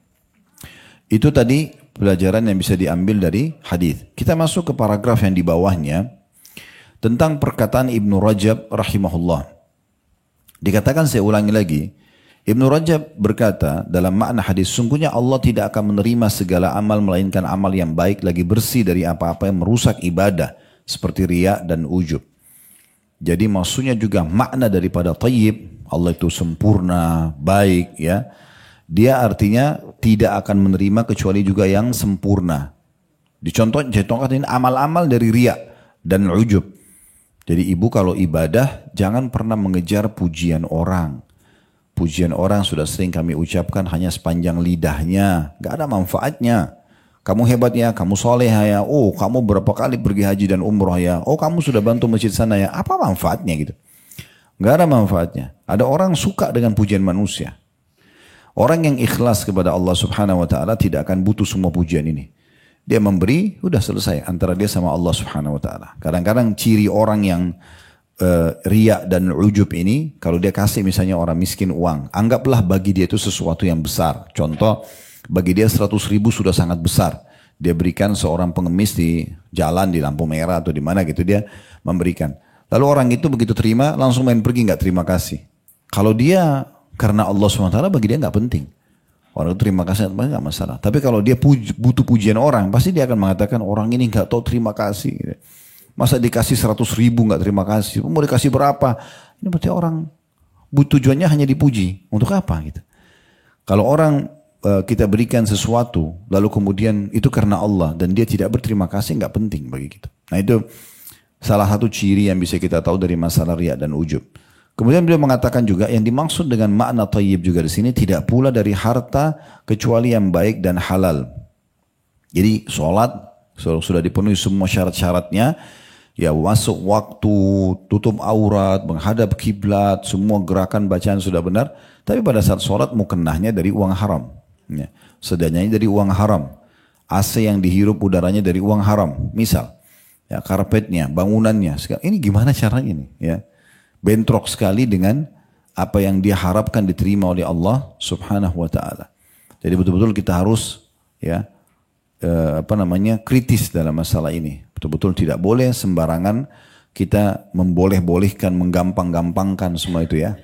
Itu tadi pelajaran yang bisa diambil dari hadis. Kita masuk ke paragraf yang di bawahnya tentang perkataan Ibnu Rajab rahimahullah. Dikatakan, saya ulangi lagi, Ibnu Rajab berkata dalam makna hadis, sungguhnya Allah tidak akan menerima segala amal melainkan amal yang baik lagi bersih dari apa-apa yang merusak ibadah seperti riya dan ujub. Jadi maksudnya juga makna daripada thayyib, Allah itu sempurna, baik ya. Dia artinya tidak akan menerima kecuali juga yang sempurna. Dicontohkan amal-amal dari riya dan ujub. Jadi ibu kalau ibadah jangan pernah mengejar pujian orang. Pujian orang sudah sering kami ucapkan hanya sepanjang lidahnya. Gak ada manfaatnya. Kamu hebat ya, kamu soleh ya. Oh kamu berapa kali pergi haji dan umroh ya. Oh kamu sudah bantu masjid sana ya. Apa manfaatnya gitu? Gak ada manfaatnya. Ada orang suka dengan pujian manusia. Orang yang ikhlas kepada Allah subhanahu wa ta'ala tidak akan butuh semua pujian ini. Dia memberi, udah selesai antara dia sama Allah subhanahu wa ta'ala. Kadang-kadang ciri orang yang riya dan ujub ini, kalau dia kasih misalnya orang miskin uang, anggaplah bagi dia itu sesuatu yang besar. Contoh, bagi dia 100 ribu sudah sangat besar. Dia berikan seorang pengemis di jalan, di lampu merah atau di mana gitu, dia memberikan. Lalu orang itu begitu terima, langsung main pergi, nggak terima kasih. Kalau dia karena Allah SWT bagi dia nggak penting. Orang itu terima kasih nggak masalah. Tapi kalau dia butuh pujian orang, pasti dia akan mengatakan orang ini nggak tahu terima kasih. Masa dikasih 100 ribu nggak terima kasih? Mau dikasih berapa? Ini berarti orang tujuannya hanya dipuji. Untuk apa gitu? Kalau orang kita berikan sesuatu, lalu kemudian itu karena Allah dan dia tidak berterima kasih, nggak penting bagi kita. Nah itu salah satu ciri yang bisa kita tahu dari masalah riya dan ujub. Kemudian beliau mengatakan juga yang dimaksud dengan makna thayyib juga di sini tidak pula dari harta kecuali yang baik dan halal. Jadi sholat sudah dipenuhi semua syarat-syaratnya, ya masuk waktu, tutup aurat, menghadap kiblat, semua gerakan bacaan sudah benar. Tapi pada saat sholat mukennahnya dari uang haram, ya, sedanyanya dari uang haram, AC yang dihirup udaranya dari uang haram, misal, ya karpetnya, bangunannya, ini gimana caranya nih, ya? Bentrok sekali dengan apa yang dia harapkan diterima oleh Allah subhanahu wa ta'ala. Jadi betul-betul kita harus ya kritis dalam masalah ini. Betul-betul tidak boleh sembarangan kita memboleh-bolehkan, menggampang-gampangkan semua itu ya.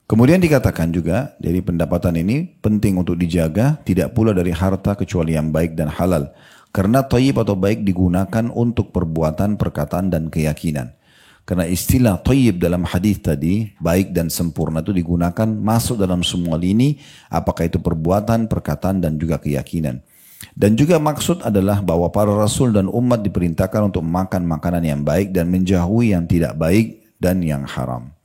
Kemudian dikatakan juga, jadi pendapatan ini penting untuk dijaga, tidak pula dari harta kecuali yang baik dan halal. Karena thayyib atau baik digunakan untuk perbuatan, perkataan dan keyakinan. Karena istilah thayyib dalam hadis tadi, baik dan sempurna itu digunakan masuk dalam semua lini, apakah itu perbuatan, perkataan dan juga keyakinan. Dan juga maksud adalah bahwa para rasul dan umat diperintahkan untuk makan makanan yang baik dan menjauhi yang tidak baik dan yang haram.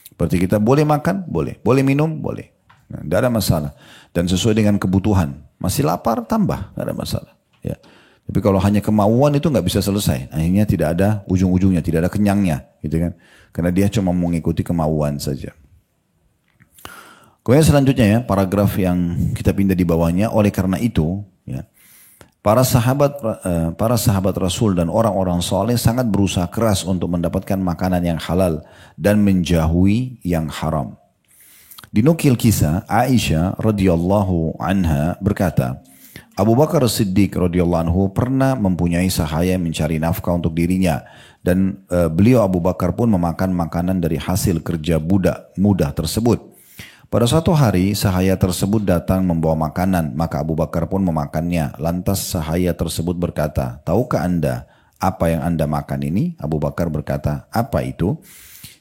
Seperti kita boleh makan, boleh. Boleh minum, boleh. Nah, tidak ada masalah. Dan sesuai dengan kebutuhan. Masih lapar, tambah. Tidak ada masalah. Ya. Tapi kalau hanya kemauan itu nggak bisa selesai. Akhirnya tidak ada ujung-ujungnya, tidak ada kenyangnya, gitu kan? Karena dia cuma mengikuti kemauan saja. Kemudian selanjutnya ya, paragraf yang kita pindah di bawahnya. Oleh karena itu, ya, para sahabat Rasul dan orang-orang soleh sangat berusaha keras untuk mendapatkan makanan yang halal dan menjauhi yang haram. Dinukil kisah Aisyah radhiyallahu anha berkata, Abu Bakar Siddiq radhiyallahu anhu pernah mempunyai sahaya mencari nafkah untuk dirinya dan beliau Abu Bakar pun memakan makanan dari hasil kerja budak mudah tersebut. Pada suatu hari sahaya tersebut datang membawa makanan, maka Abu Bakar pun memakannya. Lantas sahaya tersebut berkata, "Tahukah Anda apa yang Anda makan ini?" Abu Bakar berkata, "Apa itu?"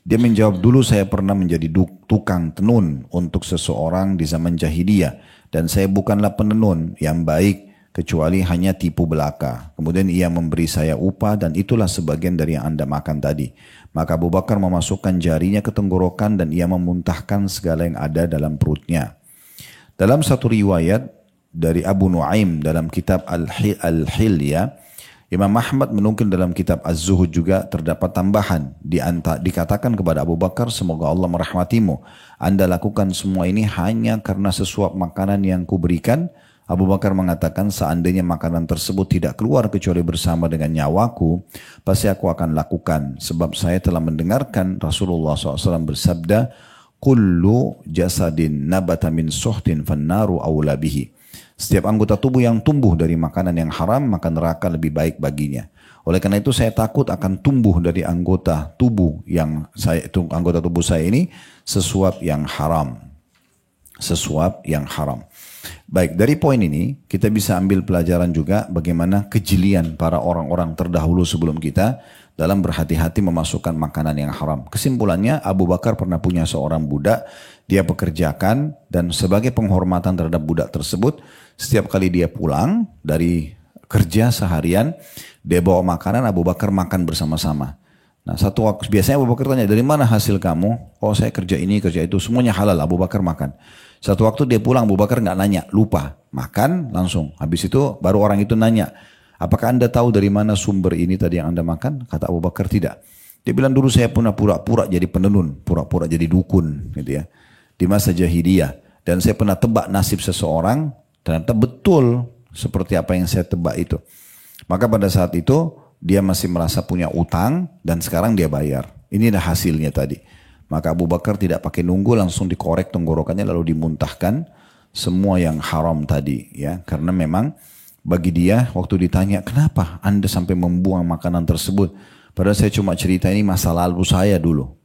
Dia menjawab, "Dulu saya pernah menjadi tukang tenun untuk seseorang di zaman jahiliyah. Dan saya bukanlah penenun yang baik kecuali hanya tipu belaka. Kemudian ia memberi saya upah dan itulah sebagian dari yang Anda makan tadi." Maka Abu Bakar memasukkan jarinya ke tenggorokan dan ia memuntahkan segala yang ada dalam perutnya. Dalam satu riwayat dari Abu Nuaim dalam kitab Al-Hilya, Imam Ahmad menukil dalam kitab Az-Zuhud juga terdapat tambahan. Dikatakan kepada Abu Bakar, "Semoga Allah merahmatimu. Anda lakukan semua ini hanya karena sesuap makanan yang kuberikan." Abu Bakar mengatakan, seandainya makanan tersebut tidak keluar kecuali bersama dengan nyawaku, pasti aku akan lakukan. Sebab saya telah mendengarkan Rasulullah SAW bersabda, kullu jasadin nabata min suhtin fannaru awla bihi. Setiap anggota tubuh yang tumbuh dari makanan yang haram, maka neraka lebih baik baginya. Oleh karena itu saya takut akan tumbuh dari anggota tubuh saya ini sesuap yang haram. Sesuap yang haram. Baik, dari poin ini kita bisa ambil pelajaran juga bagaimana kejelian para orang-orang terdahulu sebelum kita dalam berhati-hati memasukkan makanan yang haram. Kesimpulannya, Abu Bakar pernah punya seorang budak, dia pekerjakan, dan sebagai penghormatan terhadap budak tersebut, setiap kali dia pulang dari kerja seharian, dia bawa makanan, Abu Bakar makan bersama-sama. Nah, satu waktu biasanya Abu Bakar tanya, dari mana hasil kamu? Oh, saya kerja ini, kerja itu, semuanya halal. Abu Bakar makan. Satu waktu dia pulang, Abu Bakar nggak nanya, lupa makan langsung. Habis itu baru orang itu nanya, apakah anda tahu dari mana sumber ini tadi yang anda makan? Kata Abu Bakar tidak. Dia bilang, dulu saya pernah pura-pura jadi penenun, pura-pura jadi dukun, gitu ya, di masa jahiliyah. Dan saya pernah tebak nasib seseorang, ternyata betul seperti apa yang saya tebak itu. Maka pada saat itu dia masih merasa punya utang dan sekarang dia bayar. Inilah hasilnya tadi. Maka Abu Bakar tidak pakai nunggu, langsung dikorek tenggorokannya lalu dimuntahkan semua yang haram tadi, ya. Karena memang bagi dia waktu ditanya, kenapa anda sampai membuang makanan tersebut? Padahal saya cuma cerita ini masa lalu saya dulu.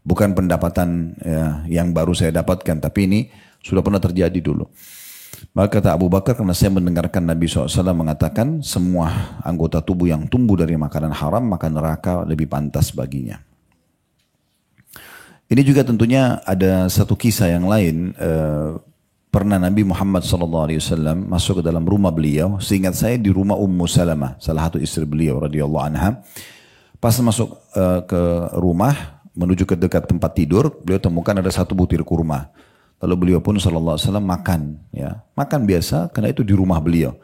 Bukan pendapatan yang baru saya dapatkan, tapi ini sudah pernah terjadi dulu. Maka kata Abu Bakar, karena saya mendengarkan Nabi SAW mengatakan, semua anggota tubuh yang tumbuh dari makanan haram, maka neraka lebih pantas baginya. Ini juga tentunya ada satu kisah yang lain. Pernah Nabi Muhammad SAW masuk ke dalam rumah beliau. Seingat saya di rumah Ummu Salamah, salah satu istri beliau radhiyallahu anha. Pas masuk ke rumah, menuju ke dekat tempat tidur, beliau temukan ada satu butir kurma. Lalu beliau pun SAW makan. Ya. Makan biasa, karena itu di rumah beliau.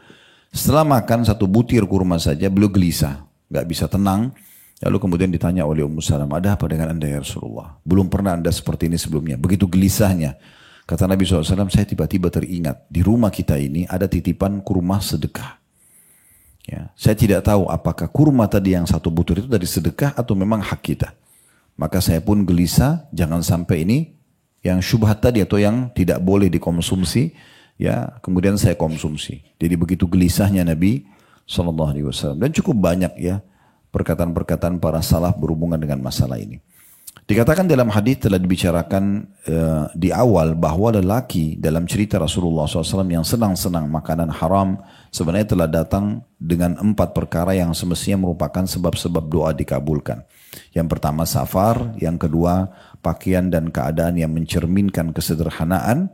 Setelah makan satu butir kurma saja, beliau gelisah. Gak bisa tenang. Lalu kemudian ditanya oleh Ummu Salamah, ada apa dengan anda ya Rasulullah? Belum pernah anda seperti ini sebelumnya. Begitu gelisahnya. Kata Nabi SAW, saya tiba-tiba teringat. Di rumah kita ini ada titipan kurma sedekah. Ya, saya tidak tahu apakah kurma tadi yang satu butir itu dari sedekah atau memang hak kita. Maka saya pun gelisah, jangan sampai ini yang syubhat tadi atau yang tidak boleh dikonsumsi. Ya, kemudian saya konsumsi. Jadi begitu gelisahnya Nabi SAW. Dan cukup banyak ya perkataan-perkataan para salaf berhubungan dengan masalah ini. Dikatakan dalam hadis telah dibicarakan di awal bahwa lelaki dalam cerita Rasulullah SAW yang senang-senang makanan haram sebenarnya telah datang dengan 4 perkara yang semestinya merupakan sebab-sebab doa dikabulkan. Yang pertama safar, yang kedua pakaian dan keadaan yang mencerminkan kesederhanaan.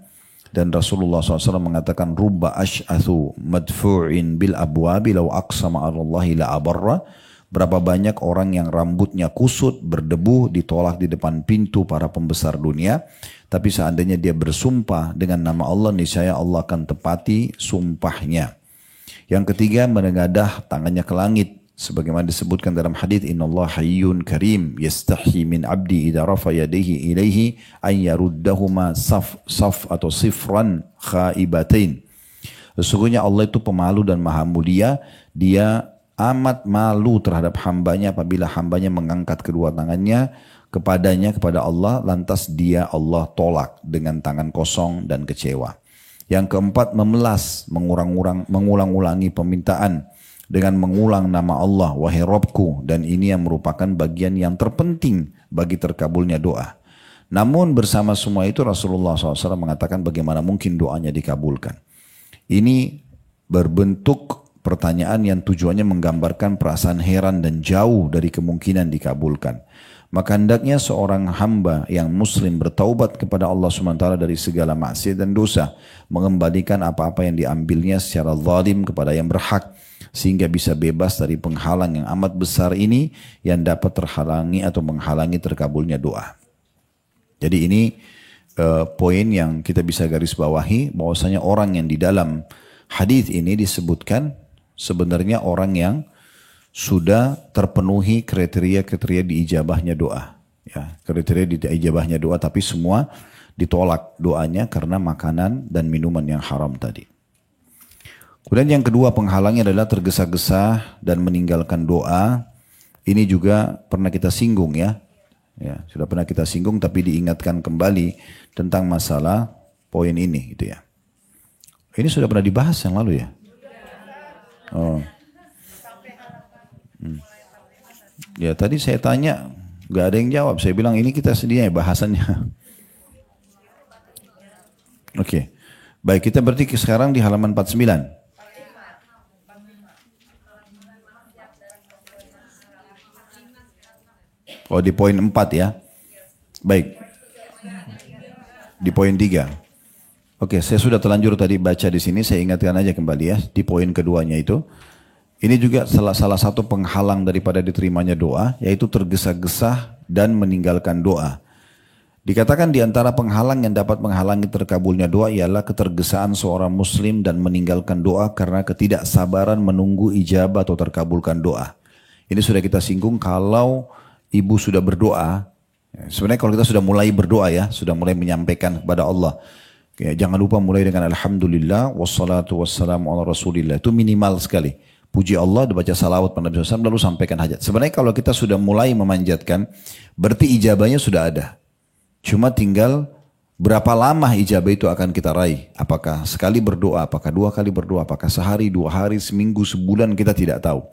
Dan Rasulullah SAW mengatakan rubba ash'athu madfu'in bil abwabi law aqsama alallahi la abarra. Berapa banyak orang yang rambutnya kusut, berdebu, ditolak di depan pintu para pembesar dunia. Tapi seandainya dia bersumpah dengan nama Allah, niscaya Allah akan tepati sumpahnya. Yang ketiga, menengadah tangannya ke langit. Sebagaimana disebutkan dalam hadis, Innallaha hayyun karim, yastahi min abdi idza rafa yadayhi ilaihi an yaruddahuma saf atau sifran khaibatain. Sesungguhnya Allah itu pemalu dan maha mulia, dia amat malu terhadap hambanya apabila hambanya mengangkat kedua tangannya kepadanya, kepada Allah, lantas dia Allah tolak dengan tangan kosong dan kecewa. Yang keempat, memelas, mengulang-ulangi permintaan dengan mengulang nama Allah, wahai Rabbku, dan ini yang merupakan bagian yang terpenting bagi terkabulnya doa. Namun bersama semua itu Rasulullah SAW mengatakan bagaimana mungkin doanya dikabulkan. Ini berbentuk pertanyaan yang tujuannya menggambarkan perasaan heran dan jauh dari kemungkinan dikabulkan. Maka hendaknya seorang hamba yang muslim bertaubat kepada Allah SWT dari segala maksiat dan dosa, mengembalikan apa-apa yang diambilnya secara zalim kepada yang berhak, sehingga bisa bebas dari penghalang yang amat besar ini yang dapat terhalangi atau menghalangi terkabulnya doa. Jadi ini poin yang kita bisa garis bawahi, bahwasanya orang yang di dalam hadis ini disebutkan sebenarnya orang yang sudah terpenuhi kriteria-kriteria diijabahnya doa. Ya, kriteria diijabahnya doa, tapi semua ditolak doanya karena makanan dan minuman yang haram tadi. Kemudian yang kedua penghalangnya adalah tergesa-gesa dan meninggalkan doa. Ini juga pernah kita singgung ya. Ya, sudah pernah kita singgung tapi diingatkan kembali tentang masalah poin ini gitu ya. Ini sudah pernah dibahas yang lalu ya? Oh. Ya tadi saya tanya, nggak ada yang jawab. Saya bilang ini kita sedia bahasannya. Oke. Baik, kita berarti sekarang di halaman 49. Oh, di poin 4 ya. Baik. Di poin 3. Oke, saya sudah terlanjur tadi baca di sini, saya ingatkan aja kembali ya. Di poin keduanya itu. Ini juga salah satu penghalang daripada diterimanya doa, yaitu tergesa-gesa dan meninggalkan doa. Dikatakan di antara penghalang yang dapat menghalangi terkabulnya doa ialah ketergesaan seorang muslim dan meninggalkan doa karena ketidaksabaran menunggu ijabah atau terkabulkan doa. Ini sudah kita singgung kalau ibu sudah berdoa, sebenarnya kalau kita sudah mulai berdoa ya, sudah mulai menyampaikan kepada Allah. Jangan lupa mulai dengan alhamdulillah wassalatu wassalamu ala rasulillah, itu minimal sekali. Puji Allah, dibaca salawat pada Nabi SAW, lalu sampaikan hajat. Sebenarnya kalau kita sudah mulai memanjatkan, berarti ijabahnya sudah ada. Cuma tinggal berapa lama ijabah itu akan kita raih. Apakah sekali berdoa, apakah 2 kali berdoa, apakah sehari, 2 hari, seminggu, sebulan, kita tidak tahu.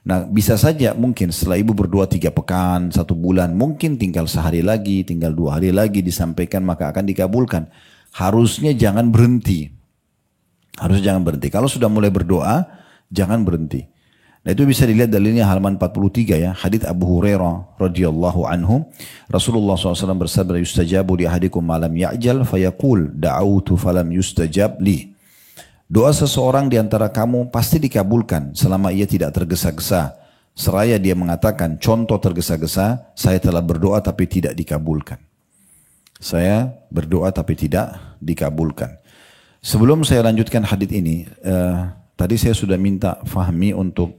Nah bisa saja mungkin setelah ibu berdoa 3 pekan, 1 bulan, mungkin tinggal sehari lagi, tinggal 2 hari lagi disampaikan maka akan dikabulkan. Harusnya jangan berhenti. Harusnya jangan berhenti. Kalau sudah mulai berdoa, jangan berhenti. Nah itu bisa dilihat dalilnya halaman 43 ya. Hadits Abu Hurairah radhiyallahu anhu. Rasulullah SAW bersabda, yustajabu li ahadikum malam ya'jal fayaqul da'autu falam yustajab li. Doa seseorang di antara kamu pasti dikabulkan selama ia tidak tergesa-gesa. Seraya dia mengatakan, contoh tergesa-gesa, saya telah berdoa tapi tidak dikabulkan. Saya berdoa tapi tidak dikabulkan. Sebelum saya lanjutkan hadits ini, tadi saya sudah minta Fahmi untuk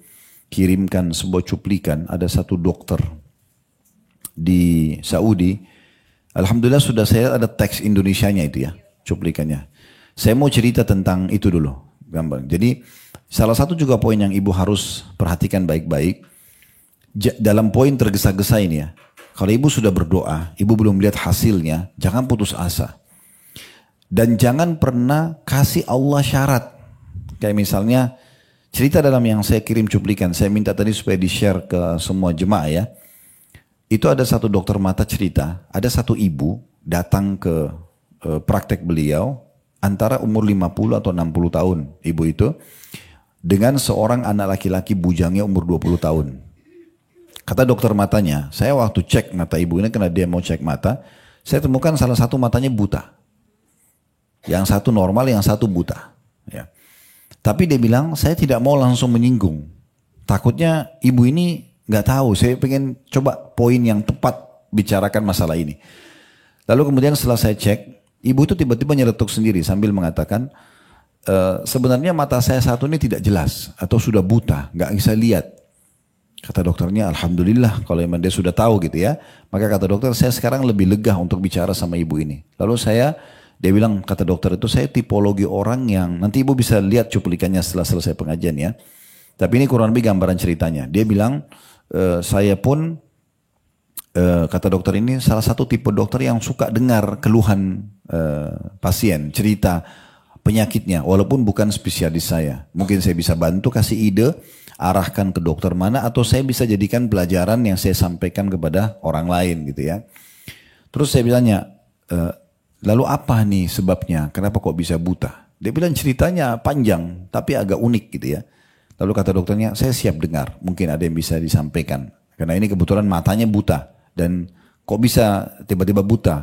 kirimkan sebuah cuplikan. Ada satu dokter di Saudi. Alhamdulillah sudah saya ada teks Indonesianya itu ya, cuplikannya. Saya mau cerita tentang itu dulu, gambar. Jadi salah satu juga poin yang ibu harus perhatikan baik-baik. Dalam poin tergesa-gesa ini ya. Kalau ibu sudah berdoa, ibu belum lihat hasilnya, jangan putus asa. Dan jangan pernah kasih Allah syarat. Kayak misalnya cerita dalam yang saya kirim cuplikan, saya minta tadi supaya di-share ke semua jemaah ya. Itu ada satu dokter mata cerita, ada satu ibu datang ke praktek beliau, antara umur 50 atau 60 tahun ibu itu, dengan seorang anak laki-laki bujangnya umur 20 tahun. Kata dokter matanya, saya waktu cek mata ibu ini karena dia mau cek mata, saya temukan salah satu matanya buta. Yang satu normal, yang satu buta. Ya. Tapi dia bilang, saya tidak mau langsung menyinggung. Takutnya ibu ini nggak tahu, saya pengen coba poin yang tepat bicarakan masalah ini. Lalu kemudian setelah saya cek, ibu itu tiba-tiba nyeletuk sendiri sambil mengatakan, sebenarnya mata saya satu ini tidak jelas atau sudah buta, nggak bisa lihat. Kata dokternya, alhamdulillah kalau memang dia sudah tahu gitu ya. Maka kata dokter, saya sekarang lebih lega untuk bicara sama ibu ini. Lalu dia bilang, kata dokter itu, saya tipologi orang yang, nanti ibu bisa lihat cuplikannya setelah selesai pengajian ya. Tapi ini kurang lebih gambaran ceritanya. Dia bilang, saya pun, kata dokter ini, salah satu tipe dokter yang suka dengar keluhan pasien, cerita penyakitnya. Walaupun bukan spesialis saya. Mungkin saya bisa bantu, kasih ide, arahkan ke dokter mana, atau saya bisa jadikan pelajaran yang saya sampaikan kepada orang lain gitu ya. Terus saya bilangnya, lalu apa nih sebabnya, kenapa kok bisa buta? Dia bilang ceritanya panjang tapi agak unik gitu ya. Lalu kata dokternya, saya siap dengar, mungkin ada yang bisa disampaikan. Karena ini kebetulan matanya buta dan kok bisa tiba-tiba buta.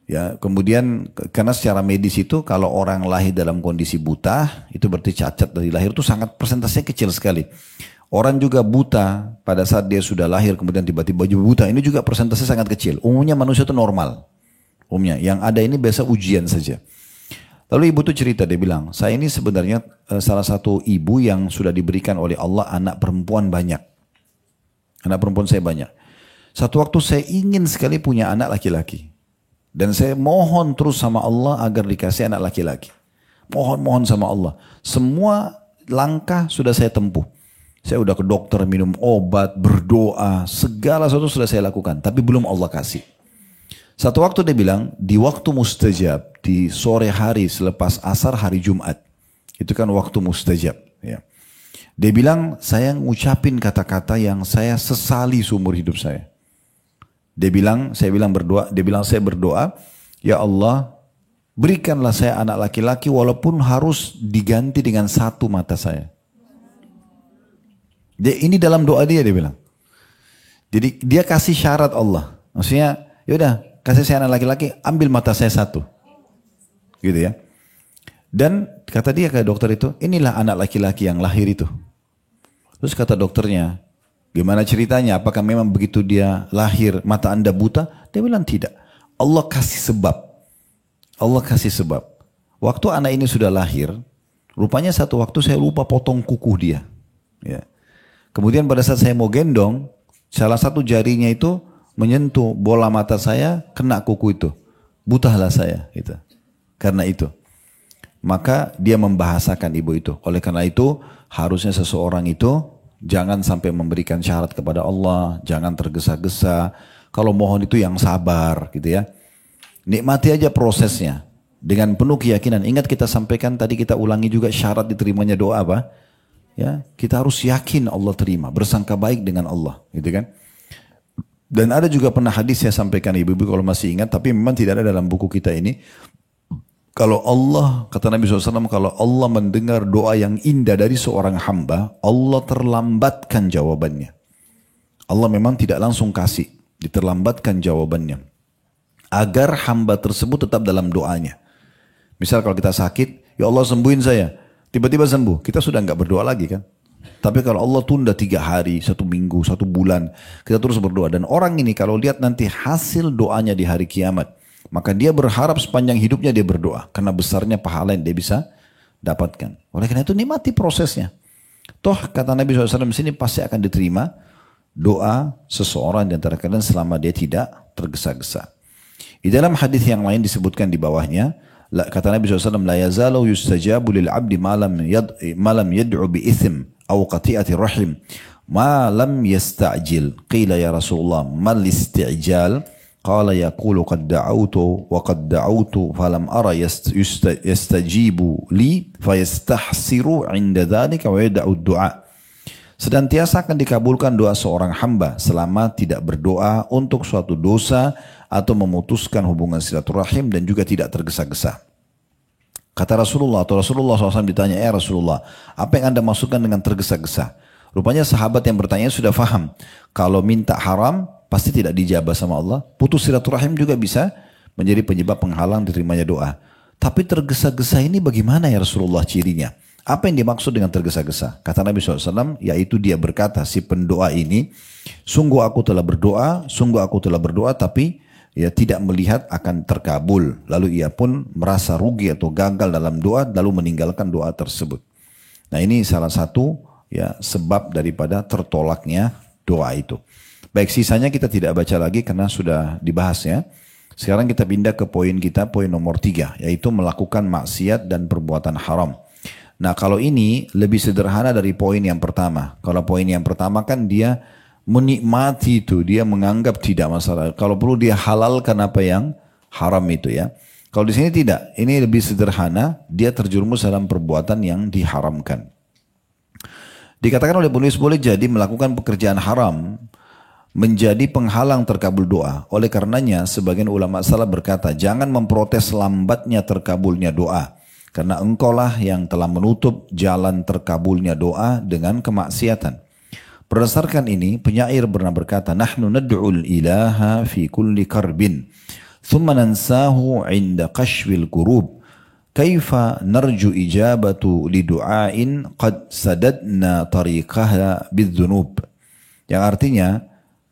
Ya, kemudian karena secara medis itu kalau orang lahir dalam kondisi buta itu berarti cacat dari lahir, itu sangat persentasenya kecil sekali. Orang juga buta pada saat dia sudah lahir kemudian tiba-tiba buta, ini juga persentasenya sangat kecil. Umumnya manusia itu normal. Umumnya yang ada ini biasa ujian saja. Lalu ibu tuh cerita, dia bilang, saya ini sebenarnya salah satu ibu yang sudah diberikan oleh Allah anak perempuan banyak. Anak perempuan saya banyak. Satu waktu saya ingin sekali punya anak laki-laki. Dan saya mohon terus sama Allah agar dikasih anak laki-laki. mohon-mohon sama Allah. Semua langkah sudah saya tempuh. Saya udah ke dokter, minum obat, berdoa, segala sesuatu sudah saya lakukan. Tapi belum Allah kasih. Satu waktu dia bilang, di waktu mustajab, di sore hari selepas asar hari Jumat. Itu kan waktu mustajab. Ya. Dia bilang, saya ngucapin kata-kata yang saya sesali seumur hidup saya. Dia bilang, saya berdoa, ya Allah, berikanlah saya anak laki-laki walaupun harus diganti dengan satu mata saya. Ini dalam doa dia bilang. Jadi dia kasih syarat Allah. Maksudnya, yaudah kasih saya anak laki-laki, ambil mata saya satu. Gitu ya. Dan kata dia ke dokter itu, inilah anak laki-laki yang lahir itu. Terus kata dokternya, gimana ceritanya? Apakah memang begitu dia lahir mata anda buta? Dia bilang tidak. Allah kasih sebab. Allah kasih sebab. Waktu anak ini sudah lahir, rupanya satu waktu saya lupa potong kuku dia. Ya. Kemudian pada saat saya mau gendong, salah satu jarinya itu menyentuh bola mata saya, kena kuku itu. Butalah saya. Gitu. Karena itu. Maka dia membahasakan ibu itu. Oleh karena itu, harusnya seseorang itu jangan sampai memberikan syarat kepada Allah, jangan tergesa-gesa. Kalau mohon itu yang sabar, gitu ya. Nikmati aja prosesnya dengan penuh keyakinan. Ingat kita sampaikan tadi, kita ulangi juga syarat diterimanya doa apa? Ya, kita harus yakin Allah terima, bersangka baik dengan Allah, gitu kan? Dan ada juga pernah hadis saya sampaikan ibu-ibu kalau masih ingat, tapi memang tidak ada dalam buku kita ini. Kalau Allah, kata Nabi SAW, kalau Allah mendengar doa yang indah dari seorang hamba, Allah terlambatkan jawabannya. Allah memang tidak langsung kasih, diterlambatkan jawabannya. Agar hamba tersebut tetap dalam doanya. Misal kalau kita sakit, ya Allah sembuhin saya. Tiba-tiba sembuh, kita sudah nggak berdoa lagi kan. Tapi kalau Allah tunda 3 hari, 1 minggu, 1 bulan, kita terus berdoa. Dan orang ini kalau lihat nanti hasil doanya di hari kiamat, maka dia berharap sepanjang hidupnya dia berdoa. Karena besarnya pahala yang dia bisa dapatkan. Oleh karena itu nikmati prosesnya. Toh kata Nabi SAW di sini pasti akan diterima doa seseorang di antara kalian selama dia tidak tergesa-gesa. Di dalam hadis yang lain disebutkan di bawahnya, kata Nabi SAW, la yazalu yustajabu lil abdi malam yad'u bi ithim aw qati'ati rahim ma lam yasta'jil. Qila ya Rasulullah mal isti'jal? Qala yaqulu qad da'awtu wa qad da'awtu falam ara yastajibu li fayastahsiru 'inda dhalika wa yad'u ad-du'a. Senantiasa akan dikabulkan doa seorang hamba selama tidak berdoa untuk suatu dosa atau memutuskan hubungan silaturahim dan juga tidak tergesa-gesa. Kata Rasulullah SAW ditanya, ya Rasulullah, apa yang anda maksudkan dengan tergesa-gesa? Rupanya sahabat yang bertanya sudah faham. Kalau minta haram, pasti tidak dijabah sama Allah. Putus silaturahim juga bisa menjadi penyebab penghalang diterimanya doa. Tapi tergesa-gesa ini bagaimana ya Rasulullah cirinya? Apa yang dimaksud dengan tergesa-gesa? Kata Nabi SAW, yaitu dia berkata, si pendoa ini, sungguh aku telah berdoa, tapi ya tidak melihat akan terkabul. Lalu ia pun merasa rugi atau gagal dalam doa, lalu meninggalkan doa tersebut. Nah ini salah satu ya sebab daripada tertolaknya doa itu. Baik, sisanya kita tidak baca lagi karena sudah dibahas ya. Sekarang kita pindah ke poin nomor 3, yaitu melakukan maksiat dan perbuatan haram. Nah kalau ini lebih sederhana dari poin yang pertama. Kalau poin yang pertama kan dia menikmati itu, dia menganggap tidak masalah. Kalau perlu dia halalkan apa yang haram itu ya. Kalau di sini tidak, ini lebih sederhana, dia terjerumus dalam perbuatan yang diharamkan. Dikatakan oleh penulis boleh jadi melakukan pekerjaan haram menjadi penghalang terkabul doa. Oleh karenanya sebagian ulama salaf berkata, jangan memprotes lambatnya terkabulnya doa. Karena engkaulah yang telah menutup jalan terkabulnya doa dengan kemaksiatan. Berdasarkan ini, penyair pernah berkata, Nahnu nad'ul ilaha fi kulli karbin, thumma nansahu inda qashwil kurub. Kaifa narju ijabatu lidu'ain qad sadadna tariqaha bidzunub. Yang artinya,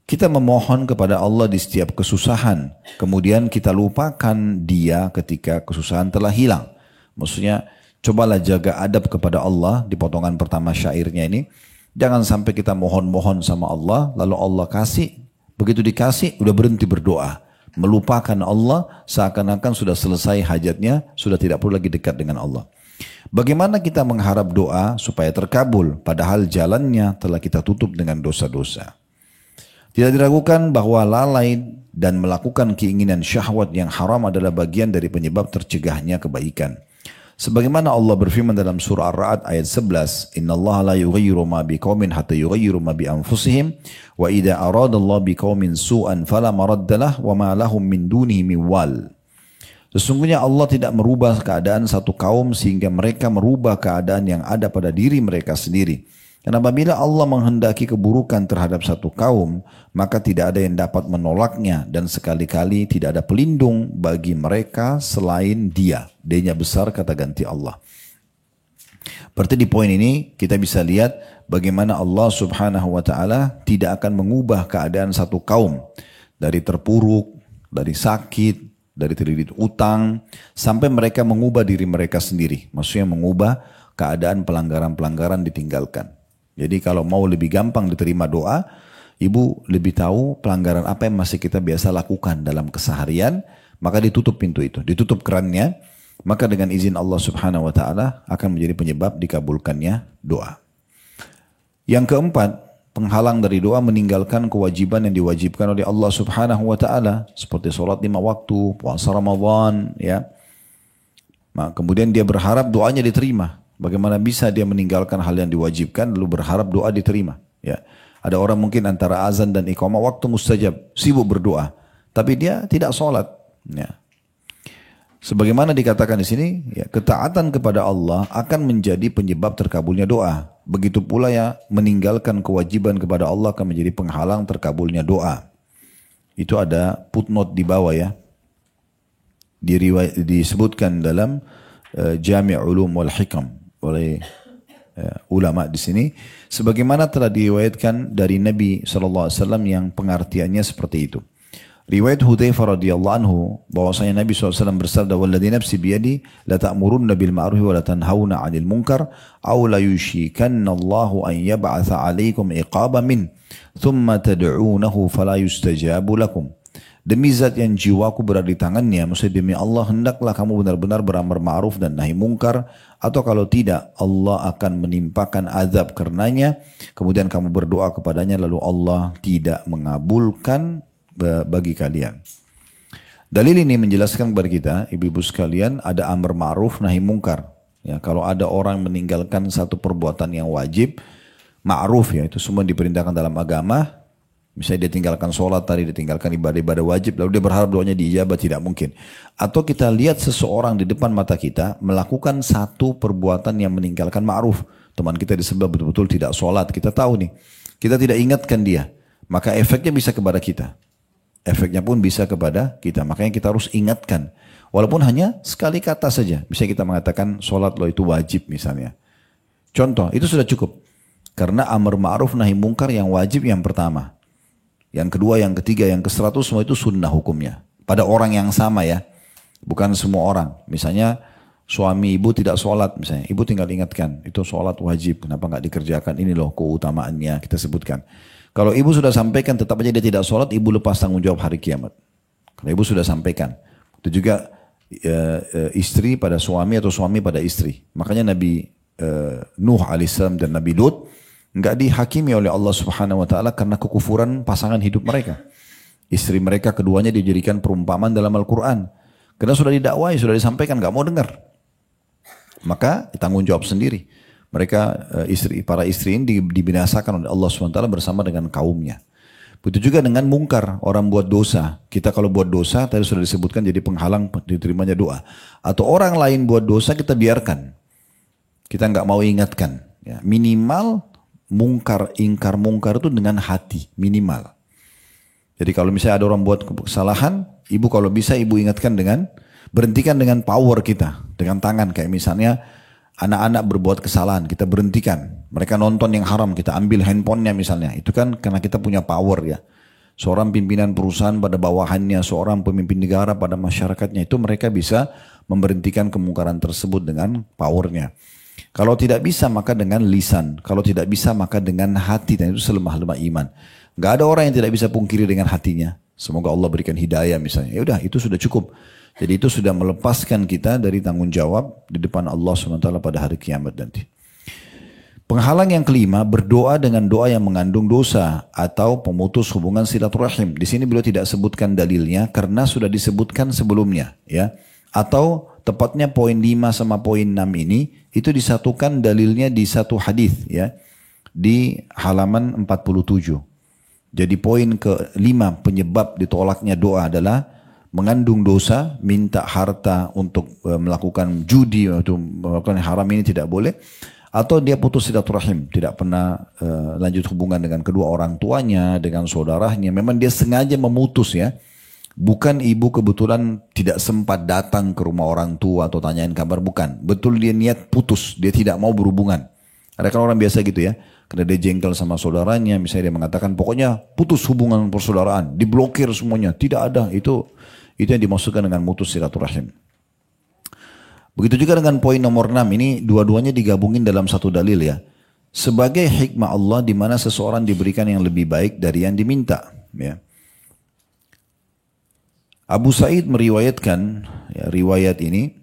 kita memohon kepada Allah di setiap kesusahan, kemudian kita lupakan dia ketika kesusahan telah hilang. Maksudnya, cobalah jaga adab kepada Allah di potongan pertama syairnya ini. Jangan sampai kita mohon-mohon sama Allah, lalu Allah kasih, begitu dikasih, udah berhenti berdoa. Melupakan Allah, seakan-akan sudah selesai hajatnya, sudah tidak perlu lagi dekat dengan Allah. Bagaimana kita mengharap doa supaya terkabul padahal jalannya telah kita tutup dengan dosa-dosa? Tidak diragukan bahwa lalai dan melakukan keinginan syahwat yang haram adalah bagian dari penyebab tercegahnya kebaikan. Sebagaimana Allah berfirman dalam surah Ar-Ra'd ayat 11, "Innallaha la yughayyiru ma biqaumin hatta yughayyiru ma bi anfusihim, wa idza aradallahu biqaumin su'an fala maraddalah wa ma lahum min dunihi min wal." Sesungguhnya Allah tidak merubah keadaan satu kaum sehingga mereka merubah keadaan yang ada pada diri mereka sendiri. Dan apabila Allah menghendaki keburukan terhadap satu kaum, maka tidak ada yang dapat menolaknya dan sekali-kali tidak ada pelindung bagi mereka selain Dia. D-nya besar kata ganti Allah. Berarti di poin ini kita bisa lihat bagaimana Allah Subhanahu wa taala tidak akan mengubah keadaan satu kaum dari terpuruk, dari sakit, dari terlilit utang sampai mereka mengubah diri mereka sendiri. Maksudnya mengubah keadaan pelanggaran-pelanggaran ditinggalkan. Jadi kalau mau lebih gampang diterima doa, ibu lebih tahu pelanggaran apa yang masih kita biasa lakukan dalam keseharian, maka ditutup pintu itu, ditutup kerannya, maka dengan izin Allah Subhanahu wa taala akan menjadi penyebab dikabulkannya doa. Yang keempat, penghalang dari doa meninggalkan kewajiban yang diwajibkan oleh Allah Subhanahu wa taala seperti sholat 5 waktu, puasa Ramadan, ya. Nah, kemudian dia berharap doanya diterima. Bagaimana bisa dia meninggalkan hal yang diwajibkan lalu berharap doa diterima? Ya, ada orang mungkin antara azan dan iqamah waktu mustajab, sibuk berdoa, tapi dia tidak sholat. Ya. Sebagaimana dikatakan di sini, ya, ketaatan kepada Allah akan menjadi penyebab terkabulnya doa. Begitu pula ya meninggalkan kewajiban kepada Allah akan menjadi penghalang terkabulnya doa. Itu ada footnote di bawah ya. Disebutkan dalam Jami' Ulum wal Hikam oleh ulama di sini, sebagaimana telah diriwayatkan dari Nabi SAW yang pengertiannya seperti itu. Riwayat Hudzaifah radhiyallahu anhu bahwasanya Nabi SAW bersabda, "Walladzi nafsi biyadi la ta'murunna bil ma'ruf wa la tanhauna 'anil munkar aw la yushikanna Allahu an yab'atha 'alaikum iqaban min thumma tad'uunahu fala yustajabu lakum." Demi zat yang jiwaku berada di tangannya, maksudnya demi Allah, hendaklah kamu benar-benar beramar ma'ruf dan nahi mungkar, atau kalau tidak Allah akan menimpakan azab karenanya, kemudian kamu berdoa kepadanya lalu Allah tidak mengabulkan bagi kalian. Dalil ini menjelaskan kepada kita, ibu-ibu sekalian, ada amar ma'ruf nahi mungkar. Ya, kalau ada orang meninggalkan satu perbuatan yang wajib, ma'ruf ya, itu semua diperintahkan dalam agama. Misalnya dia tinggalkan sholat tadi, dia tinggalkan ibadah-ibadah wajib, lalu dia berharap doanya diijabah, tidak mungkin. Atau kita lihat seseorang di depan mata kita melakukan satu perbuatan yang meninggalkan ma'ruf. Teman kita disebut betul-betul tidak sholat, kita tahu nih. Kita tidak ingatkan dia, maka efeknya bisa kepada kita. Efeknya pun bisa kepada kita, makanya kita harus ingatkan. Walaupun hanya sekali kata saja, misalnya kita mengatakan sholat lo itu wajib misalnya. Contoh, itu sudah cukup. Karena amar ma'ruf nahi mungkar yang wajib yang pertama. Yang kedua, yang ketiga, yang ke-100 semua itu sunnah hukumnya. Pada orang yang sama ya. Bukan semua orang. Misalnya suami ibu tidak sholat misalnya. Ibu tinggal ingatkan. Itu sholat wajib. Kenapa nggak dikerjakan? Ini loh keutamaannya kita sebutkan. Kalau ibu sudah sampaikan tetap aja dia tidak sholat. Ibu lepas tanggung jawab hari kiamat. Kalau ibu sudah sampaikan. Itu juga istri pada suami atau suami pada istri. Makanya Nabi Nuh alaihissalam dan Nabi Lut nggak dihakimi oleh Allah Subhanahu wa taala karena kekufuran pasangan hidup mereka. Istri mereka keduanya dijadikan perumpamaan dalam Al-Quran. Karena sudah didakwai, sudah disampaikan, nggak mau dengar. Maka tanggung jawab sendiri. Mereka para istri ini dibinasakan oleh Allah Subhanahu wa taala bersama dengan kaumnya. Begitu juga dengan mungkar, orang buat dosa. Kita kalau buat dosa, tadi sudah disebutkan jadi penghalang diterimanya doa. Atau orang lain buat dosa kita biarkan. Kita nggak mau ingatkan. Ya, minimal ingkar mungkar itu dengan hati, minimal. Jadi kalau misalnya ada orang buat kesalahan, ibu kalau bisa ibu ingatkan berhentikan dengan power kita, dengan tangan. Kayak misalnya anak-anak berbuat kesalahan, kita berhentikan. Mereka nonton yang haram, kita ambil handphonenya misalnya. Itu kan karena kita punya power ya. Seorang pimpinan perusahaan pada bawahannya, seorang pemimpin negara pada masyarakatnya, itu mereka bisa memberhentikan kemungkaran tersebut dengan powernya. Kalau tidak bisa maka dengan lisan. Kalau tidak bisa maka dengan hati. Dan itu selemah-lemah iman. Gak ada orang yang tidak bisa pungkiri dengan hatinya. Semoga Allah berikan hidayah misalnya. Ya udah itu sudah cukup. Jadi itu sudah melepaskan kita dari tanggung jawab di depan Allah SWT pada hari kiamat nanti. Penghalang yang kelima, berdoa dengan doa yang mengandung dosa atau pemutus hubungan silaturahim. Di sini beliau tidak sebutkan dalilnya karena sudah disebutkan sebelumnya, ya. Atau tepatnya poin 5 sama poin 6 ini itu disatukan dalilnya di satu hadis, ya, di halaman 47. Jadi poin ke-5 penyebab ditolaknya doa adalah mengandung dosa, minta harta untuk melakukan judi atau melakukan haram, ini tidak boleh. Atau dia putus silaturahim, tidak pernah lanjut hubungan dengan kedua orang tuanya, dengan saudaranya. Memang dia sengaja memutus, ya. Bukan ibu kebetulan tidak sempat datang ke rumah orang tua atau tanyain kabar, bukan. Betul dia niat putus, dia tidak mau berhubungan. Ada kan orang biasa gitu, ya. Karena dia jengkel sama saudaranya, misalnya dia mengatakan pokoknya putus hubungan persaudaraan, diblokir semuanya, tidak ada. Itu yang dimaksudkan dengan mutus silaturahim. Begitu juga dengan poin nomor 6, ini dua-duanya digabungin dalam satu dalil, ya. Sebagai hikmah Allah di mana seseorang diberikan yang lebih baik dari yang diminta, ya. Abu Sa'id meriwayatkan, ya, riwayat ini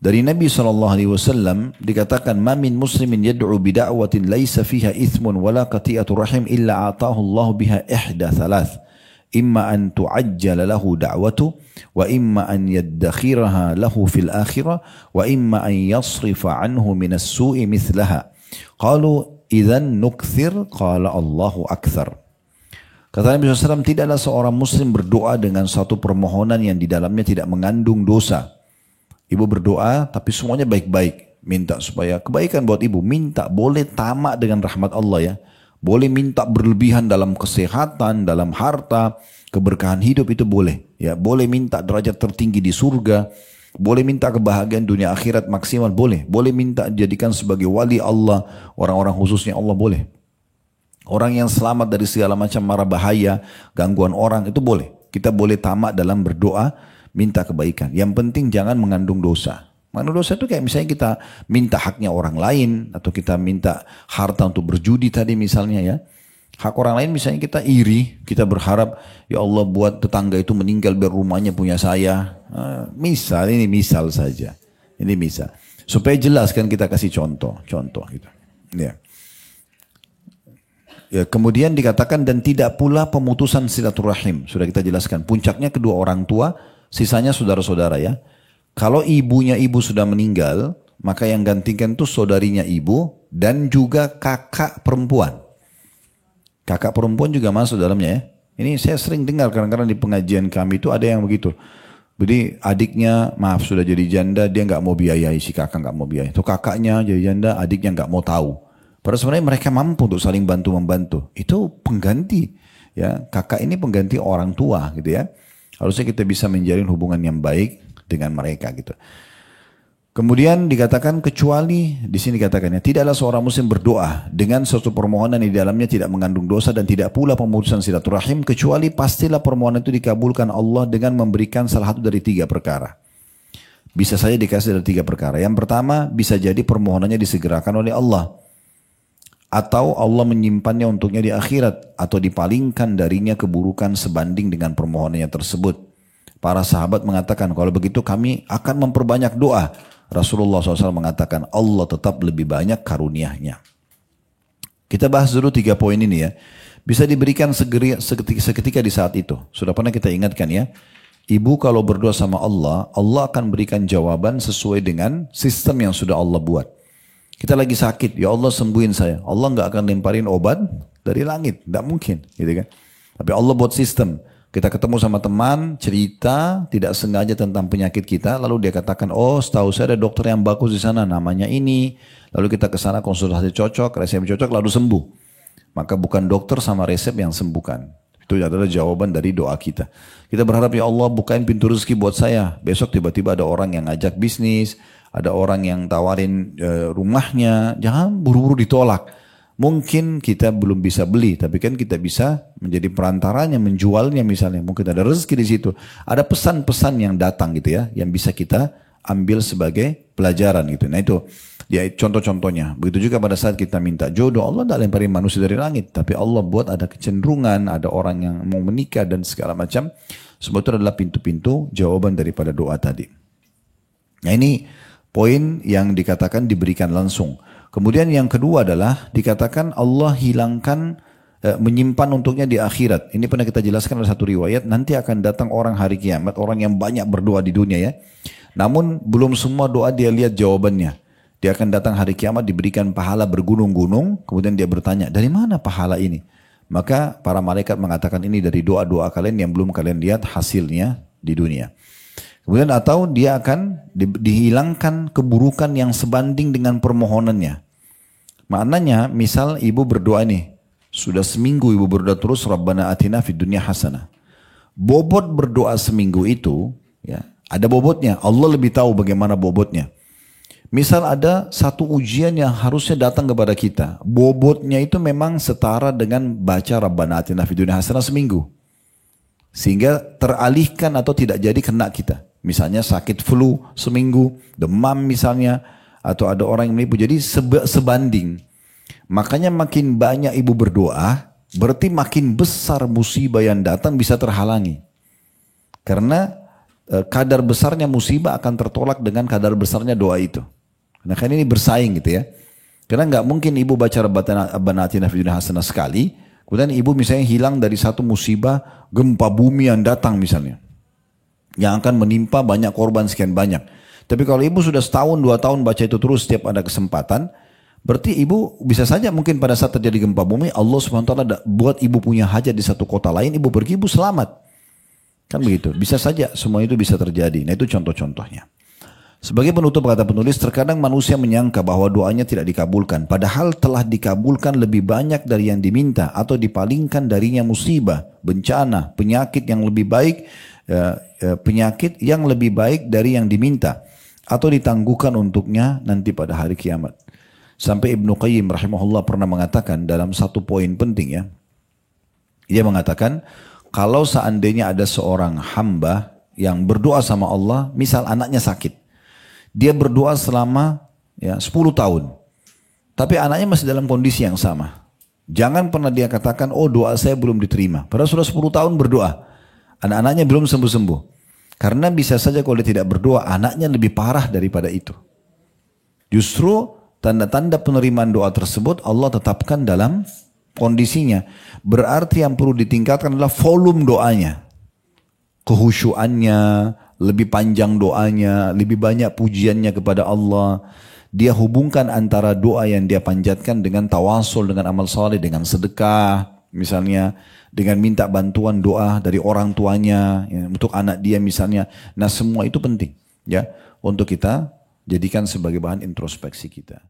dari Nabi SAW dikatakan, "Ma min muslimin yad'u bida'watin laisa fiha ithmun wala qati'atu rahim illa atahu Allah biha ihda thalath. Imma an tu'ajjala lahu da'watu wa imma an yaddakhiraha lahu fil akhirah wa imma an yasrifa anhu minas su'i mithlaha." Qalu idzan nukthir, qala Allahu akthar. Kata Nabi SAW, tidaklah seorang muslim berdoa dengan satu permohonan yang di dalamnya tidak mengandung dosa. Ibu berdoa tapi semuanya baik-baik, minta supaya kebaikan buat ibu, minta, boleh tamak dengan rahmat Allah, ya. Boleh minta berlebihan dalam kesehatan, dalam harta, keberkahan hidup, itu boleh, ya. Boleh minta derajat tertinggi di surga, boleh minta kebahagiaan dunia akhirat maksimal, boleh. Boleh minta dijadikan sebagai wali Allah, orang-orang khususnya Allah, boleh. Orang yang selamat dari segala macam mara bahaya, gangguan orang, itu boleh. Kita boleh tamak dalam berdoa, minta kebaikan. Yang penting jangan mengandung dosa. Mengandung dosa itu kayak misalnya kita minta haknya orang lain, atau kita minta harta untuk berjudi tadi misalnya, ya. Hak orang lain misalnya kita iri, kita berharap, ya Allah buat tetangga itu meninggal biar rumahnya punya saya. Misal, ini misal saja. Ini misal. Supaya jelas kan kita kasih contoh gitu. Ya. Ya, kemudian dikatakan dan tidak pula pemutusan silaturahim. Sudah kita jelaskan. Puncaknya kedua orang tua, sisanya saudara-saudara, ya. Kalau ibunya ibu sudah meninggal, maka yang gantikan itu saudarinya ibu dan juga kakak perempuan. Kakak perempuan juga masuk dalamnya, ya. Ini saya sering dengar kadang-kadang di pengajian kami itu ada yang begitu. Jadi adiknya maaf sudah jadi janda, dia nggak mau biayai, si kakak nggak mau biayai. Itu kakaknya jadi janda, adiknya nggak mau tahu. Padahal sebenarnya mereka mampu untuk saling bantu-membantu. Itu pengganti, ya. Kakak ini pengganti orang tua, gitu, ya. Harusnya kita bisa menjalin hubungan yang baik dengan mereka, gitu. Kemudian dikatakan kecuali, di sini dikatakannya, tidaklah seorang muslim berdoa dengan suatu permohonan yang di dalamnya tidak mengandung dosa dan tidak pula pemutusan silaturahim, kecuali pastilah permohonan itu dikabulkan Allah dengan memberikan salah satu dari 3 perkara. Bisa saja dikasih dari 3 perkara. Yang pertama, bisa jadi permohonannya disegerakan oleh Allah. Atau Allah menyimpannya untuknya di akhirat. Atau dipalingkan darinya keburukan sebanding dengan permohonannya tersebut. Para sahabat mengatakan, kalau begitu kami akan memperbanyak doa. Rasulullah SAW mengatakan, Allah tetap lebih banyak karunia-Nya. Kita bahas dulu 3 poin ini, ya. Bisa diberikan seketika di saat itu. Sudah pernah kita ingatkan, ya. Ibu kalau berdoa sama Allah, Allah akan berikan jawaban sesuai dengan sistem yang sudah Allah buat. Kita lagi sakit, ya Allah sembuhin saya. Allah nggak akan lemparin obat dari langit, nggak mungkin, gitu kan? Tapi Allah buat sistem. Kita ketemu sama teman, cerita tidak sengaja tentang penyakit kita, lalu dia katakan, oh setahu saya ada dokter yang bagus di sana, namanya ini. Lalu kita ke sana konsultasi cocok, resep cocok, lalu sembuh. Maka bukan dokter sama resep yang sembuhkan. Itu adalah jawaban dari doa kita. Kita berharap, ya Allah bukain pintu rezeki buat saya. Besok tiba-tiba ada orang yang ngajak bisnis, ada orang yang tawarin rumahnya, jangan buru-buru ditolak. Mungkin kita belum bisa beli, tapi kan kita bisa menjadi perantaranya, menjualnya misalnya. Mungkin ada rezeki di situ. Ada pesan-pesan yang datang gitu, ya, yang bisa kita ambil sebagai pelajaran gitu. Nah itu ya contoh-contohnya. Begitu juga pada saat kita minta jodoh, Allah tidak lemparin manusia dari langit, tapi Allah buat ada kecenderungan, ada orang yang mau menikah dan segala macam. Semua itu adalah pintu-pintu jawaban daripada doa tadi. Nah ini poin yang dikatakan diberikan langsung. Kemudian yang kedua adalah dikatakan Allah hilangkan, menyimpan untuknya di akhirat. Ini pernah kita jelaskan dalam satu riwayat, nanti akan datang orang hari kiamat, orang yang banyak berdoa di dunia ya. Namun belum semua doa dia lihat jawabannya. Dia akan datang hari kiamat diberikan pahala bergunung-gunung, kemudian dia bertanya, dari mana pahala ini? Maka para malaikat mengatakan ini dari doa-doa kalian yang belum kalian lihat hasilnya di dunia. Kemudian atau dia akan dihilangkan keburukan yang sebanding dengan permohonannya. Maknanya misal ibu berdoa nih, sudah seminggu ibu berdoa terus, Rabbana atina fid dunya hasanah. Bobot berdoa seminggu itu, ya ada bobotnya. Allah lebih tahu bagaimana bobotnya. Misal ada satu ujian yang harusnya datang kepada kita. Bobotnya itu memang setara dengan baca Rabbana atina fid dunya hasanah seminggu. Sehingga teralihkan atau tidak jadi kena kita. Misalnya sakit flu seminggu, demam misalnya, atau ada orang yang menipu. Jadi sebanding. Makanya makin banyak ibu berdoa, berarti makin besar musibah yang datang bisa terhalangi. Karena kadar besarnya musibah akan tertolak dengan kadar besarnya doa itu. Nah kan ini bersaing gitu ya. Karena nggak mungkin ibu baca Rabbana atina fid dunya hasanah sekali, kemudian ibu misalnya hilang dari satu musibah gempa bumi yang datang misalnya, yang akan menimpa banyak korban sekian banyak. Tapi kalau ibu sudah setahun 2 tahun baca itu terus setiap ada kesempatan, berarti ibu bisa saja mungkin pada saat terjadi gempa bumi Allah SWT buat ibu punya hajat di satu kota lain, ibu pergi ibu selamat. Kan begitu, bisa saja semua itu bisa terjadi. Nah itu contoh-contohnya. Sebagai penutup kata penulis, terkadang manusia menyangka bahwa doanya tidak dikabulkan. Padahal telah dikabulkan lebih banyak dari yang diminta atau dipalingkan darinya musibah, bencana, penyakit yang lebih baik, dari yang diminta atau ditangguhkan untuknya nanti pada hari kiamat. Sampai Ibnu Qayyim rahimahullah pernah mengatakan dalam satu poin penting ya. Dia mengatakan kalau seandainya ada seorang hamba yang berdoa sama Allah, misal anaknya sakit. Dia berdoa selama 10 tahun. Tapi anaknya masih dalam kondisi yang sama. Jangan pernah dia katakan, oh doa saya belum diterima. Padahal sudah 10 tahun berdoa. Anak-anaknya belum sembuh-sembuh. Karena bisa saja kalau dia tidak berdoa, anaknya lebih parah daripada itu. Justru tanda-tanda penerimaan doa tersebut Allah tetapkan dalam kondisinya. Berarti yang perlu ditingkatkan adalah volume doanya. Kehusyuannya, lebih panjang doanya, lebih banyak pujiannya kepada Allah. Dia hubungkan antara doa yang dia panjatkan dengan tawasul, dengan amal saleh, dengan sedekah, misalnya dengan minta bantuan doa dari orang tuanya ya, untuk anak dia misalnya. Nah semua itu penting ya untuk kita jadikan sebagai bahan introspeksi kita.